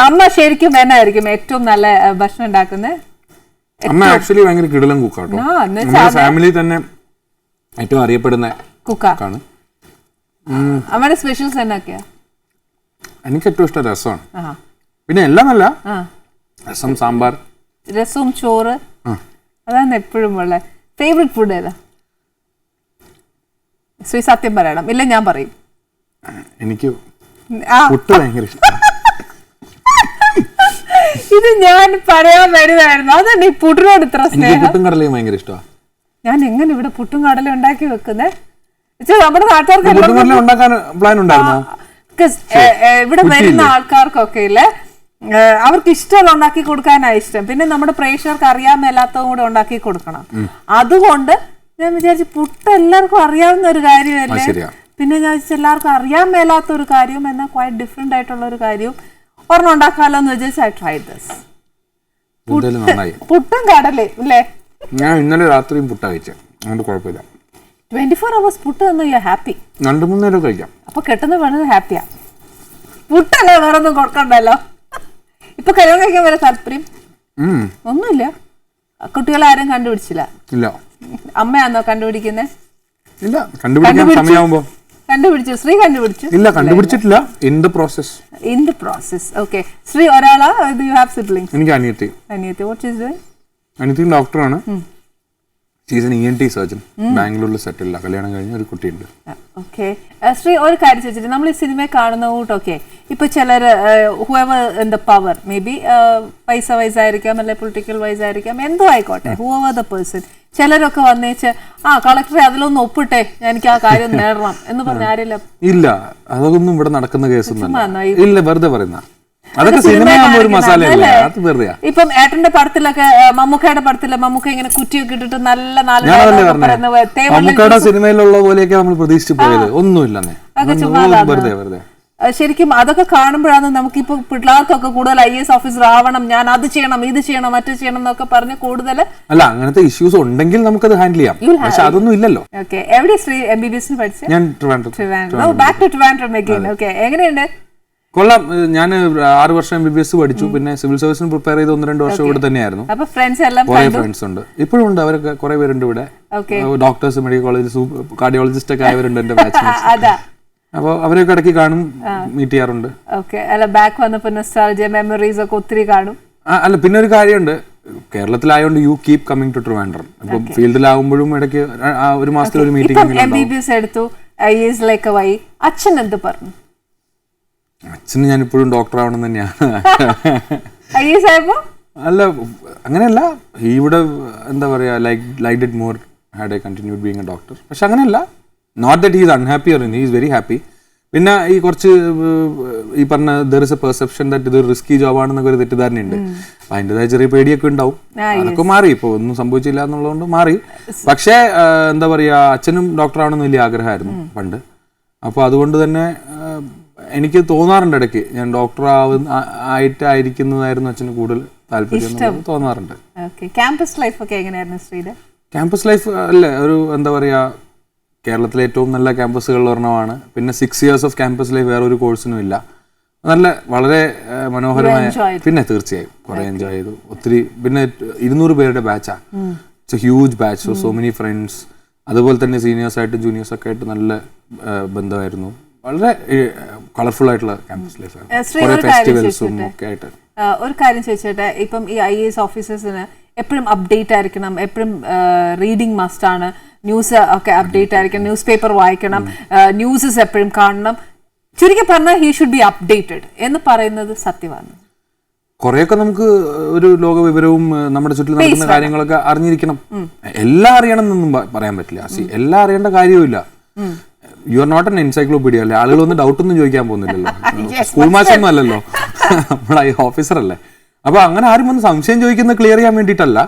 അമ്മ ശരിക്കും എന്നായിരിക്കും ഏറ്റവും നല്ല ഭക്ഷണം ഉണ്ടാക്കുന്നത്. അമ്മ ആക്ച്വലി ഭയങ്കര കിടിലൻ കുക്കാട്ടോ. നമ്മുടെ ഫാമിലി തന്നെ ഏറ്റവും അറിയപ്പെടുന്ന കുക്കാണ്. അമ്മയുടെ സ്പെഷ്യൽസ് എന്നൊക്കെയാ? എനിക്ക് ഏറ്റവും ഇഷ്ടം രസമാണ്. പിന്നെ എല്ലാം നല്ല രസം, സാമ്പാർ, രസവും ചോറ്, അതാണ് എപ്പോഴും ഉള്ള ഫേവറേറ്റ് ഫുഡ്. ഏതാ സത്യം പറയണം, ഇല്ല ഞാൻ പറയും. എനിക്ക് പുട്ട് ഭയങ്കര ഇഷ്ടം. ഇത് ഞാൻ പറയാൻ വരുമായിരുന്നു. അതാണ് ഈ പുട്ടിനോട് ഇത്ര സ്നേഹം. പുട്ടും കടലയും ഭയങ്കര ഇഷ്ടമാണ്. ഞാൻ എങ്ങനെ ഇവിടെ പുട്ടും കടലയും ഉണ്ടാക്കി വെക്കുന്നേ? നമ്മുടെ നാട്ടുകാർക്ക് ഇവിടെ വരുന്ന ആൾക്കാർക്കൊക്കെ ഇല്ലേ, അവർക്ക് ഇഷ്ടമുള്ള ഉണ്ടാക്കി കൊടുക്കാനാണ് ഇഷ്ടം. പിന്നെ നമ്മുടെ പ്രേക്ഷകർക്ക് അറിയാൻ മേലാത്തതും കൂടെ ഉണ്ടാക്കി കൊടുക്കണം. അതുകൊണ്ട് ഞാൻ വിചാരിച്ചു പുട്ട് എല്ലാവർക്കും അറിയാവുന്ന ഒരു കാര്യമല്ലേ. പിന്നെ ഞാൻ വിചാരിച്ചു എല്ലാവർക്കും അറിയാൻ മേലാത്ത ഒരു കാര്യവും എന്നാൽ ക്വൈറ്റ് ഡിഫറെന്റ് ആയിട്ടുള്ള ഒരു കാര്യവും ഒരെണ്ണം ഉണ്ടാക്കാമല്ലോ എന്ന് വിചാരിച്ചു. I try this. പുട്ടും കടലയും അല്ലേ? ഞാൻ ഇന്നലെ രാത്രിയും പുട്ടാ കഴിച്ചത്, അതുകൊണ്ട് കുഴപ്പമില്ല. 24 hours പുട്ട് തന്നു യു ഹാപ്പി. 2-3 നേരം കഴിക്കാം. അപ്പൊ കെട്ടുന്ന വേണത് ഹാപ്പിയാ. പുട്ടല്ലേ, വേറെ ഒന്നും കൊടുക്കണ്ടല്ലോ. ഇപ്പൊ കല്യാണം കഴിക്കാൻ വരെ താല്പര്യം ഒന്നുമില്ല. കുട്ടികളെ ആരും കണ്ടുപിടിച്ചില്ല? ഇല്ല. അമ്മയാണോ കണ്ടുപിടിക്കുന്നേ? ഇല്ല, കണ്ടുപിടിക്കാൻ സമയമാകുമ്പോ. കണ്ടുപിടിച്ചു? ശ്രീ കണ്ടുപിടിച്ചു? ഇല്ല, കണ്ടുപിടിച്ചിട്ടില്ല. In the process. Okay. Sri ഒരാളാ? You have siblings? എനിക്ക് അനിയത്തി. What is doing? അനിയത്തി ഡോക്ടറാണ്. She's an ENT surgeon. ബാംഗ്ലൂരിൽ സെറ്റിൽ, കല്യാണം കഴിഞ്ഞ ഒരു കുട്ടിയുണ്ട്. ഓക്കെ. ശ്രീ ഒരു കാര്യം ചോദിച്ചിട്ട്, നമ്മൾ ഈ സിനിമ കാണുന്ന കൂട്ടൊക്കെ ഇപ്പൊ ചിലർ whoever in the power, may be പൈസ വൈസ് ആയിരിക്കാം, അല്ലെ പൊളിറ്റിക്കൽ വൈസ് ആയിരിക്കാം, എന്തോ ആയിക്കോട്ടെ, ഹൂഎവർ ദ പേഴ്സൺ, ചിലരൊക്കെ വന്നേച്ച് കളക്ടറെ അതിലൊന്ന് ഒപ്പിട്ടെ, എനിക്ക് ആ കാര്യം നേടണം എന്ന് പറഞ്ഞ ആരെല്ലാം? ഇല്ല, അതൊന്നും ഇവിടെ നടക്കുന്ന കേസൊന്നും ഇല്ല, വെറുതെ പറയുന്ന. അതൊക്കെ സിനിമയാകുമ്പോ ഒരു മസാലയല്ലേ, അത് വെറുതെയാ. ഇപ്പം ഏട്ടന്റെ പടത്തിലൊക്കെ, മമ്മൂക്കയുടെ പടത്തില് മമ്മൂക്ക ഇങ്ങനെ കുറ്റിയൊക്കെ ഇട്ടിട്ട് നല്ല മമ്മൂക്കയുടെ സിനിമയിലുള്ള പോലെയൊക്കെ നമ്മൾ പ്രതീക്ഷിച്ചു പോയത് ഒന്നുമില്ലെന്നേ. വെറുതെ. ശരിക്കും അതൊക്കെ കാണുമ്പോഴാണ് നമുക്കിപ്പോ പിള്ളേർക്കൊക്കെ കൂടുതൽ IAS ഓഫീസർ ആവണം, ഞാൻ അത് ചെയ്യണം, ഇത് ചെയ്യണം, മറ്റു ചെയ്യണം എന്നൊക്കെ പറഞ്ഞ് കൂടുതൽ. അല്ല, അങ്ങനത്തെ ഇഷ്യൂസ് ഉണ്ടെങ്കിൽ നമുക്കത് ഹാൻഡിൽ ചെയ്യാം, പക്ഷെ അതൊന്നും ഇല്ലല്ലോ. എവിടെ ശ്രീ MBBS പഠിച്ചു? ഞാൻ Trivandrum. Back to Trivandrum again. Okay, എങ്ങനെയുണ്ട്? കൊള്ളാം. ഞാൻ 6 വർഷം MBBS പഠിച്ചു, പിന്നെ സിവിൽ സർവീസിന് പ്രിപ്പയർ ചെയ്ത് 1-2 വർഷം ഇവിടെ തന്നെയായിരുന്നു. കുറെ ഫ്രണ്ട്സ് ഉണ്ട്, ഇപ്പോഴും ഉണ്ട്. അവരൊക്കെ കുറെ പേരുണ്ട് ഇവിടെ. ഡോക്ടേഴ്സ്, മെഡിക്കൽ കോളേജ് കാർഡിയോളജിസ്റ്റ് ഒക്കെ ആയവരുണ്ട് എന്റെ ബാച്ച്മേറ്റ്സ്. അപ്പോൾ അവരൊക്കെ ഇടയ്ക്ക് കാണും, മീറ്റ് ചെയ്യാറുണ്ട്. ഒത്തിരി കാണും. അല്ല, പിന്നെ ഒരു കാര്യമുണ്ട്, കേരളത്തിലായോണ്ട് you keep coming to Trivandrum. അപ്പൊ ഫീൽഡിലാവുമ്പോഴും ഇടയ്ക്ക് ഒരു മാസത്തിൽ ഒരു മീറ്റിംഗ്. MBBS എടുത്തു, IAS അച്ഛൻ എന്ത് പറഞ്ഞു? അച്ഛന് ഞാൻ ഇപ്പോഴും ഡോക്ടർ ആവണം തന്നെയാണ്. IAS ആയപ്പോ അല്ല അങ്ങനെയല്ല, ഇവിടെ എന്താ പറയാ like it more had I continued being a doctor. പക്ഷെ അങ്ങനെയല്ല, not that he's unhappy or he's very happy. പിന്നെ ഈ കുറച്ച് ഈ പറഞ്ഞ there is a perception that ഇത് റിസ്കി ജോബ് ആണെന്നൊക്കെ ഒരു തെറ്റിദ്ധാരണയുണ്ട്. അപ്പൊ അതിൻ്റെതായ ചെറിയ പേടിയൊക്കെ ഉണ്ടാവും. അതൊക്കെ മാറി, ഇപ്പൊ ഒന്നും സംഭവിച്ചില്ല എന്നുള്ളതുകൊണ്ട് മാറി. പക്ഷേ എന്താ പറയാ, അച്ഛനും ഡോക്ടർ ആവണമെന്ന് വലിയ ആഗ്രഹമായിരുന്നു പണ്ട്. അപ്പൊ അതുകൊണ്ട് തന്നെ എനിക്ക് തോന്നാറുണ്ട് ഇടയ്ക്ക് ഞാൻ ഡോക്ടർ ആയിട്ടായിരിക്കുന്നതായിരുന്നു അച്ഛന് കൂടുതൽ താല്പര്യം തോന്നാറുണ്ട്. ക്യാമ്പസ് ലൈഫ് ഒക്കെ എങ്ങനെയായിരുന്നു ശ്രീധർ? ക്യാമ്പസ് ലൈഫ് അല്ലേ ഒരു എന്താ പറയാ, കേരളത്തിലെ ഏറ്റവും നല്ല ക്യാമ്പസുകളിൽ ഒരെണ്ണമാണ്. പിന്നെ 6 years ഓഫ് ക്യാമ്പസ് ലൈഫ് വേറെ ഒരു കോഴ്സിനും ഇല്ല. നല്ല വളരെ മനോഹരമായ, പിന്നെ തീർച്ചയായും കുറെ എൻജോയ് ചെയ്തു ഒത്തിരി. പിന്നെ 200 പേരുടെ ബാച്ചാ, it's a huge batch, so many friends. അതുപോലെ തന്നെ സീനിയേഴ്സ് ആയിട്ടും ജൂനിയേഴ്സ് ഒക്കെ ആയിട്ട് നല്ല ബന്ധമായിരുന്നു. വളരെ കളർഫുൾ ആയിട്ടുള്ള ക്യാമ്പസ് ലൈഫ്, ഫെസ്റ്റിവൽസും ഒക്കെ ആയിട്ട്. ഒരു കാര്യം ചോദിച്ചോട്ടെ, ഇപ്പം ഈ IAS ഓഫീസേഴ്സിന് എപ്പോഴും അപ്ഡേറ്റ് ആയിരിക്കണം, എപ്പോഴും റീഡിങ് മസ്റ്റ് ആണ്, ന്യൂസ് ഒക്കെ അപ്ഡേറ്റ് ആയിരിക്കണം, ന്യൂസ് പേപ്പർ വായിക്കണം, ന്യൂസസ് എപ്പോഴും കാണണം. ചുരുക്കി പറഞ്ഞാൽ ഹി ഷുഡ് ബി അപ്ഡേറ്റഡ് എന്ന് പറയുന്നത് സത്യമാണ്. കുറെയൊക്കെ നമുക്ക് ഒരു ലോക വിവരവും നമ്മുടെ ചുറ്റിൽ നടക്കുന്ന കാര്യങ്ങളൊക്കെ അറിഞ്ഞിരിക്കണം. എല്ലാം അറിയണം എന്നൊന്നും പറയാൻ പറ്റില്ല. എല്ലാം അറിയേണ്ട കാര്യവുമില്ല. You are not an encyclopedia അല്ലേ. ആളുകൾ ഒന്ന് ഡൗട്ടൊന്നും ചോദിക്കാൻ പോകുന്നില്ലല്ലോ. സ്കൂൾ മാസ്റ്റൊന്നും അല്ലല്ലോ, നമ്മുടെ ഈ ഓഫീസർ അല്ലേ. അപ്പൊ അങ്ങനെ ആരും ഒന്ന് സംശയം ചോദിക്കുന്നത് ക്ലിയർ ചെയ്യാൻ വേണ്ടിയിട്ടല്ല.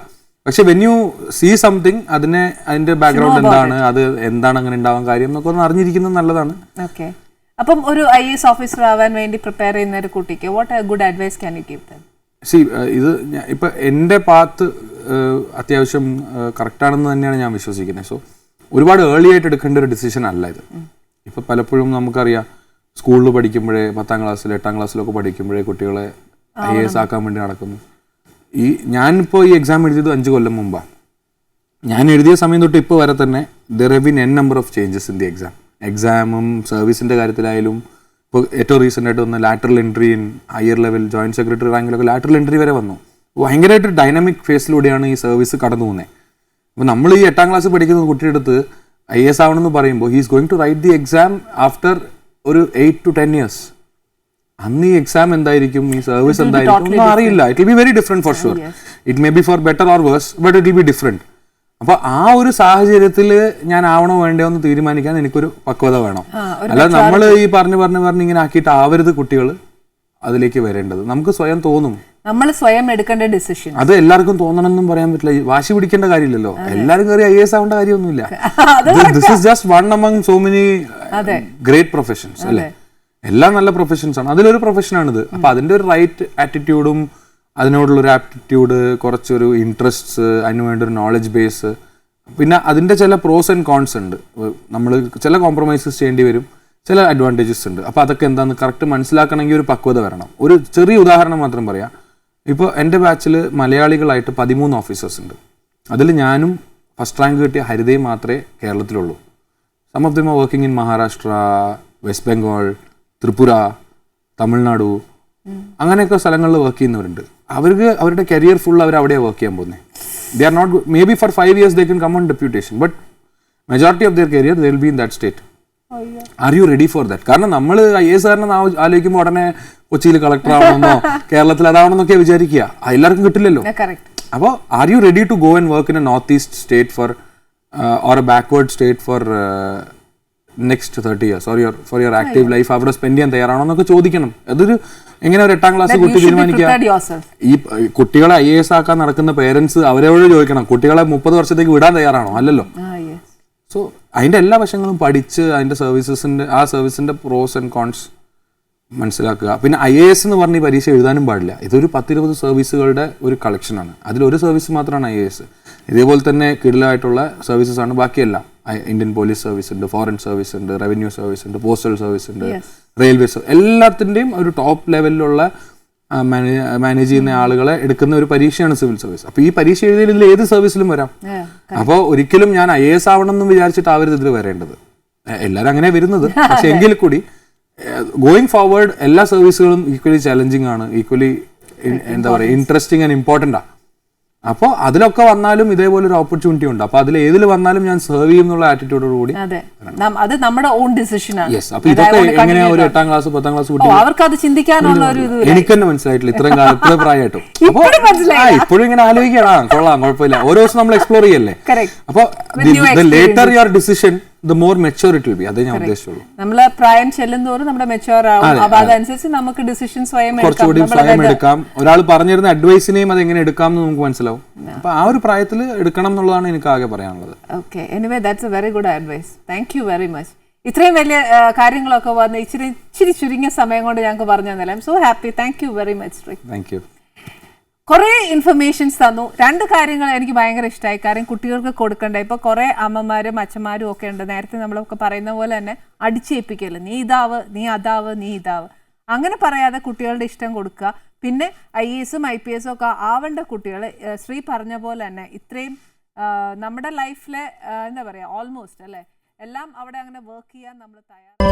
പക്ഷെ വെൻ യു സീ സംതിങ്, അതിന്റെ ബാക്ക്ഗ്രൗണ്ട് എന്താണ്, അത് എന്താണ് അങ്ങനെ ഉണ്ടാവാൻ കാര്യം എന്നൊക്കെ ഒന്ന് അറിഞ്ഞിരിക്കുന്നത് നല്ലതാണ്. ഓക്കെ. അപ്പം ഒരു IAS ഓഫീസർ ആവാൻ വേണ്ടി പ്രിപ്പയർ ചെയ്യുന്ന ഒരു കുട്ടിക്ക് what good advice can you give them? ഇത് ഇപ്പൊ എന്റെ പാത്ത് അത്യാവശ്യം കറക്റ്റ് ആണെന്ന് തന്നെയാണ് ഞാൻ വിശ്വസിക്കുന്നത്. സോ ഒരുപാട് ഏർലി ആയിട്ട് എടുക്കേണ്ട ഒരു ഡിസിഷൻ അല്ല ഇത്. ഇപ്പൊ പലപ്പോഴും നമുക്കറിയാം, സ്കൂളിൽ പഠിക്കുമ്പോഴേ 10ാം ക്ലാസ്സിൽ 8ാം ക്ലാസ്സിലൊക്കെ പഠിക്കുമ്പോഴേ കുട്ടികളെ IAS ആക്കാൻ വേണ്ടി നടക്കുന്നു. ഞാനിപ്പോൾ ഈ എക്സാം എഴുതിയത് 5 കൊല്ലം മുമ്പാണ്. ഞാൻ എഴുതിയ സമയം തൊട്ട് ഇപ്പോൾ വരെ തന്നെ there have been n number of changes in the എക്സാമും സർവീസിന്റെ കാര്യത്തിലായാലും. ഇപ്പോൾ ഏറ്റവും റീസെന്റ് ആയിട്ട് വന്ന lateral entry in higher level joint secretary റാങ്കിലൊക്കെ ലാറ്ററൽ എൻട്രി വരെ വന്നു. ഭയങ്കരമായിട്ട് ഡൈനാമിക് ഫേസിലൂടെയാണ് ഈ സർവീസ് കടന്നു പോകുന്നത്. അപ്പോൾ നമ്മൾ ഈ 8ാം ക്ലാസ് പഠിക്കുന്ന കുട്ടിയുടെ അടുത്ത് IAS ആവണമെന്ന് പറയുമ്പോൾ he is going to write the exam after ഒരു 8 to 10 years. അന്ന് ഈ എക്സാം എന്തായിരിക്കും, ഈ സർവീസ് എന്തായിരിക്കും ഒന്നും അറിയില്ല. It will be very different for sure. It may be for better or worse, but it will be different. അപ്പൊ ആ ഒരു സാഹചര്യത്തിൽ ഞാൻ ആവണോ വേണ്ടോ എന്ന് തീരുമാനിക്കാൻ എനിക്കൊരു പക്വത വേണം. അല്ലാതെ നമ്മൾ ഈ പറഞ്ഞ് ഇങ്ങനെ ആക്കിയിട്ട് ആവരുത് കുട്ടികൾ അതിലേക്ക് വരേണ്ടത്. നമുക്ക് സ്വയം തോന്നും, നമ്മൾ സ്വയം എടുക്കേണ്ട ഡിസിഷൻ. അത് എല്ലാവർക്കും തോന്നണമെന്നും പറയാൻ പറ്റില്ല. വാശി പിടിക്കേണ്ട കാര്യമില്ലല്ലോ. എല്ലാവരും കയറി IAS ആവേണ്ട കാര്യമൊന്നുമില്ല. This is just one among so many great professions അല്ലേ. എല്ലാം നല്ല പ്രൊഫഷൻസ് ആണ്, അതിലൊരു പ്രൊഫഷനാണിത്. അപ്പൊ അതിന്റെ ഒരു റൈറ്റ് ആറ്റിറ്റ്യൂഡും അതിനോടുള്ളൊരു ആപ്റ്റിറ്റ്യൂഡ്, കുറച്ചൊരു ഇൻട്രസ്റ്റ്സ്, അതിന് വേണ്ട ഒരു നോളജ് ബേസ്, പിന്നെ അതിന്റെ ചില പ്രോസ് ആൻഡ് കോൺസ് ഉണ്ട്. നമ്മൾ ചില കോംപ്രമൈസസ് ചെയ്യേണ്ടി വരും, ചില അഡ്വാൻറ്റേജസ് ഉണ്ട്. അപ്പൊ അതൊക്കെ എന്താണെന്ന് കറക്റ്റ് മനസ്സിലാക്കണമെങ്കിൽ ഒരു പക്വത വരണം. ഒരു ചെറിയ ഉദാഹരണം മാത്രം പറയാം. ഇപ്പോൾ എൻ്റെ ബാച്ചിൽ മലയാളികളായിട്ട് 13 ഓഫീസേഴ്സ് ഉണ്ട്. അതിൽ ഞാനും ഫസ്റ്റ് റാങ്ക് കിട്ടിയ ഹരിതയും മാത്രമേ കേരളത്തിലുള്ളൂ. Some of them are working in Maharashtra, west Bengal, Tripura, Tamil Nadu, അങ്ങനെയൊക്കെ സ്ഥലങ്ങളിൽ വർക്ക് ചെയ്യുന്നവരുണ്ട്. അവർക്ക് അവരുടെ കരിയർ ഫുൾ അവർ അവിടെയാണ് വർക്ക് ചെയ്യാൻ പോകുന്നത്. They are not, may be for 5 years they can come on deputation, but majority of their career they will be in that state. Are you ready for that? കാരണം നമ്മൾ IAS ആലോചിക്കുമ്പോൾ ഉടനെ കൊച്ചിയിൽ collector ആവണമെന്നോ കേരളത്തിൽ അതാവണമെന്നൊക്കെ വിചാരിക്കുക. എല്ലാവർക്കും കിട്ടില്ലല്ലോ. അപ്പോൾ are you ready to go and work in a north east state for or a backward state for next 30 years for your active life അവിടെ സ്പെൻഡ് ചെയ്യാൻ തയ്യാറാണോ എന്നൊക്കെ ചോദിക്കണം. അതൊരു എങ്ങനെ ഒരു 8ാം ക്ലാസ് കുട്ടി തീരുമാനിക്കുക? ഈ കുട്ടികളെ IAS ആക്കാൻ നടക്കുന്ന പേരൻസ് അവരോട് ചോദിക്കണം, കുട്ടികളെ 30 വർഷത്തേക്ക് വിടാൻ തയ്യാറാണോ? അല്ലല്ലോ. സോ അതിന്റെ എല്ലാ വശങ്ങളും പഠിച്ച് അതിന്റെ സർവീസിന്റെ പ്രോസ് ആൻഡ് കോൺസ് മനസ്സിലാക്കുക. പിന്നെ IAS എന്ന് പറഞ്ഞ ഈ പരീക്ഷ എഴുതാനും പാടില്ല. ഇതൊരു 10-20 സർവീസുകളുടെ ഒരു കളക്ഷനാണ്. അതിലൊരു സർവീസ് മാത്രമാണ് IAS. ഇതേപോലെ തന്നെ കിടിലായിട്ടുള്ള സർവീസസ് ആണ് ബാക്കിയെല്ലാം. ഇന്ത്യൻ പോലീസ് സർവീസ് ഉണ്ട്, ഫോറിൻ സർവീസ് ഉണ്ട്, റവന്യൂ സർവീസ് ഉണ്ട്, പോസ്റ്റൽ സർവീസ് ഉണ്ട്, റെയിൽവേ സർവീസ്, എല്ലാത്തിൻ്റെയും ഒരു ടോപ്പ് ലെവലിലുള്ള മാനേജ് ചെയ്യുന്ന ആളുകളെ എടുക്കുന്ന ഒരു പരീക്ഷയാണ് സിവിൽ സർവീസ്. അപ്പോൾ ഈ പരീക്ഷ എഴുതിയതിൽ ഏത് സർവീസിലും വരാം. അപ്പോൾ ഒരിക്കലും ഞാൻ IAS ആവണം എന്ന് വിചാരിച്ചിട്ടാവരുത് ഇതിൽ വരേണ്ടത്. എല്ലാവരും അങ്ങനെ വരുന്നത്. പക്ഷെ എങ്കിൽ കൂടി ഗോയിങ് ഫോർവേഡ് എല്ലാ സർവീസുകളും ഈക്വലി ചാലഞ്ചിങ് ആണ്, ഈക്വലി എന്താ പറയുക ഇൻട്രസ്റ്റിംഗ് ആൻഡ് ഇമ്പോർട്ടൻ്റ് ആണ്. അപ്പോൾ അതിലൊക്കെ വന്നാലും ഇതേപോലെ ഒരു ഓപ്പർച്യൂണിറ്റി ഉണ്ട്. അപ്പൊ അതിൽ ഏതിൽ വന്നാലും ഞാൻ സെർവ് ചെയ്യും എന്നുള്ള ആറ്റിറ്റ്യൂഡോട് കൂടി. അതെ, അത് നമ്മുടെ ഓൺ ഡിസിഷൻ ആണ്. യെസ്. അപ്പൊ ഇതൊക്കെ എങ്ങനെയാ ഒരു 8ാം ക്ലാസ് 10ാം ക്ലാസ് കുട്ടി അവർക്ക് അത് ചിന്തിക്കാനുള്ള ഒരു ഇത് എനിക്ക് തന്നെ മനസ്സിലായിട്ടില്ല ഇത്രയും പ്രായമായിട്ടും. അപ്പൊ ഇപ്പോഴും ഇങ്ങനെ ആലോചിക്കണം, കൊള്ളാം, കുഴപ്പമില്ല, ഓരോ ദിവസം നമ്മൾ എക്സ്പ്ലോർ ചെയ്യല്ലേ. അപ്പൊ later your decision the more mature it will be. അതേ ഞാൻ ഉദ്ദേശിച്ചുള്ളൂ. നമ്മള് പ്രായം ചെല്ലുന്നതോറും നമ്മുടെ മെച്ചുവർ ആവും. അപ്പൊ അതനുസരിച്ച് നമുക്ക് ഡിസിഷൻ സ്വയം എടുക്കാം. ഒരാൾ പറഞ്ഞിരുന്ന അഡ്വൈസിനെയും അത് എങ്ങനെ എടുക്കാം എന്ന് നമുക്ക് മനസ്സിലാവും. അപ്പൊ ആ ഒരു പ്രായത്തിൽ എടുക്കണം എന്നുള്ളതാണ് എനിക്ക് ആകെ പറയാനുള്ളത്. Okay, anyway that's a very good advice. Thank you very much. ഇത്രയും വലിയ കാര്യങ്ങളൊക്കെ വന്ന് ഇച്ചിരി ചുരുങ്ങിയ സമയം കൊണ്ട് ഞങ്ങൾക്ക് പറഞ്ഞു തന്നല്ലേ. I M so happy. Thank you very much. Thank you. കുറേ ഇൻഫർമേഷൻസ് തന്നു. 2 കാര്യങ്ങൾ എനിക്ക് ഭയങ്കര ഇഷ്ടമായി. കാര്യം കുട്ടികൾക്ക് കൊടുക്കണ്ട. ഇപ്പോൾ കുറേ അമ്മമാരും അച്ഛന്മാരും ഒക്കെ ഉണ്ട്, നേരത്തെ നമ്മളൊക്കെ പറയുന്ന പോലെ തന്നെ അടിച്ചേൽപ്പിക്കല്ലോ, നീ ഇതാവ്, നീ അതാവ്, നീ ഇതാവ്, അങ്ങനെ പറയാതെ കുട്ടികളുടെ ഇഷ്ടം കൊടുക്കുക. പിന്നെ IAS-ഉം IPS ഒക്കെ ആവേണ്ട കുട്ടികൾ ശ്രീ പറഞ്ഞ പോലെ തന്നെ ഇത്രയും നമ്മുടെ ലൈഫിലെ എന്താ പറയുക, ഓൾമോസ്റ്റ് അല്ലേ എല്ലാം അവിടെ അങ്ങനെ വർക്ക് ചെയ്യാൻ നമ്മൾ തയ്യാറാണ്.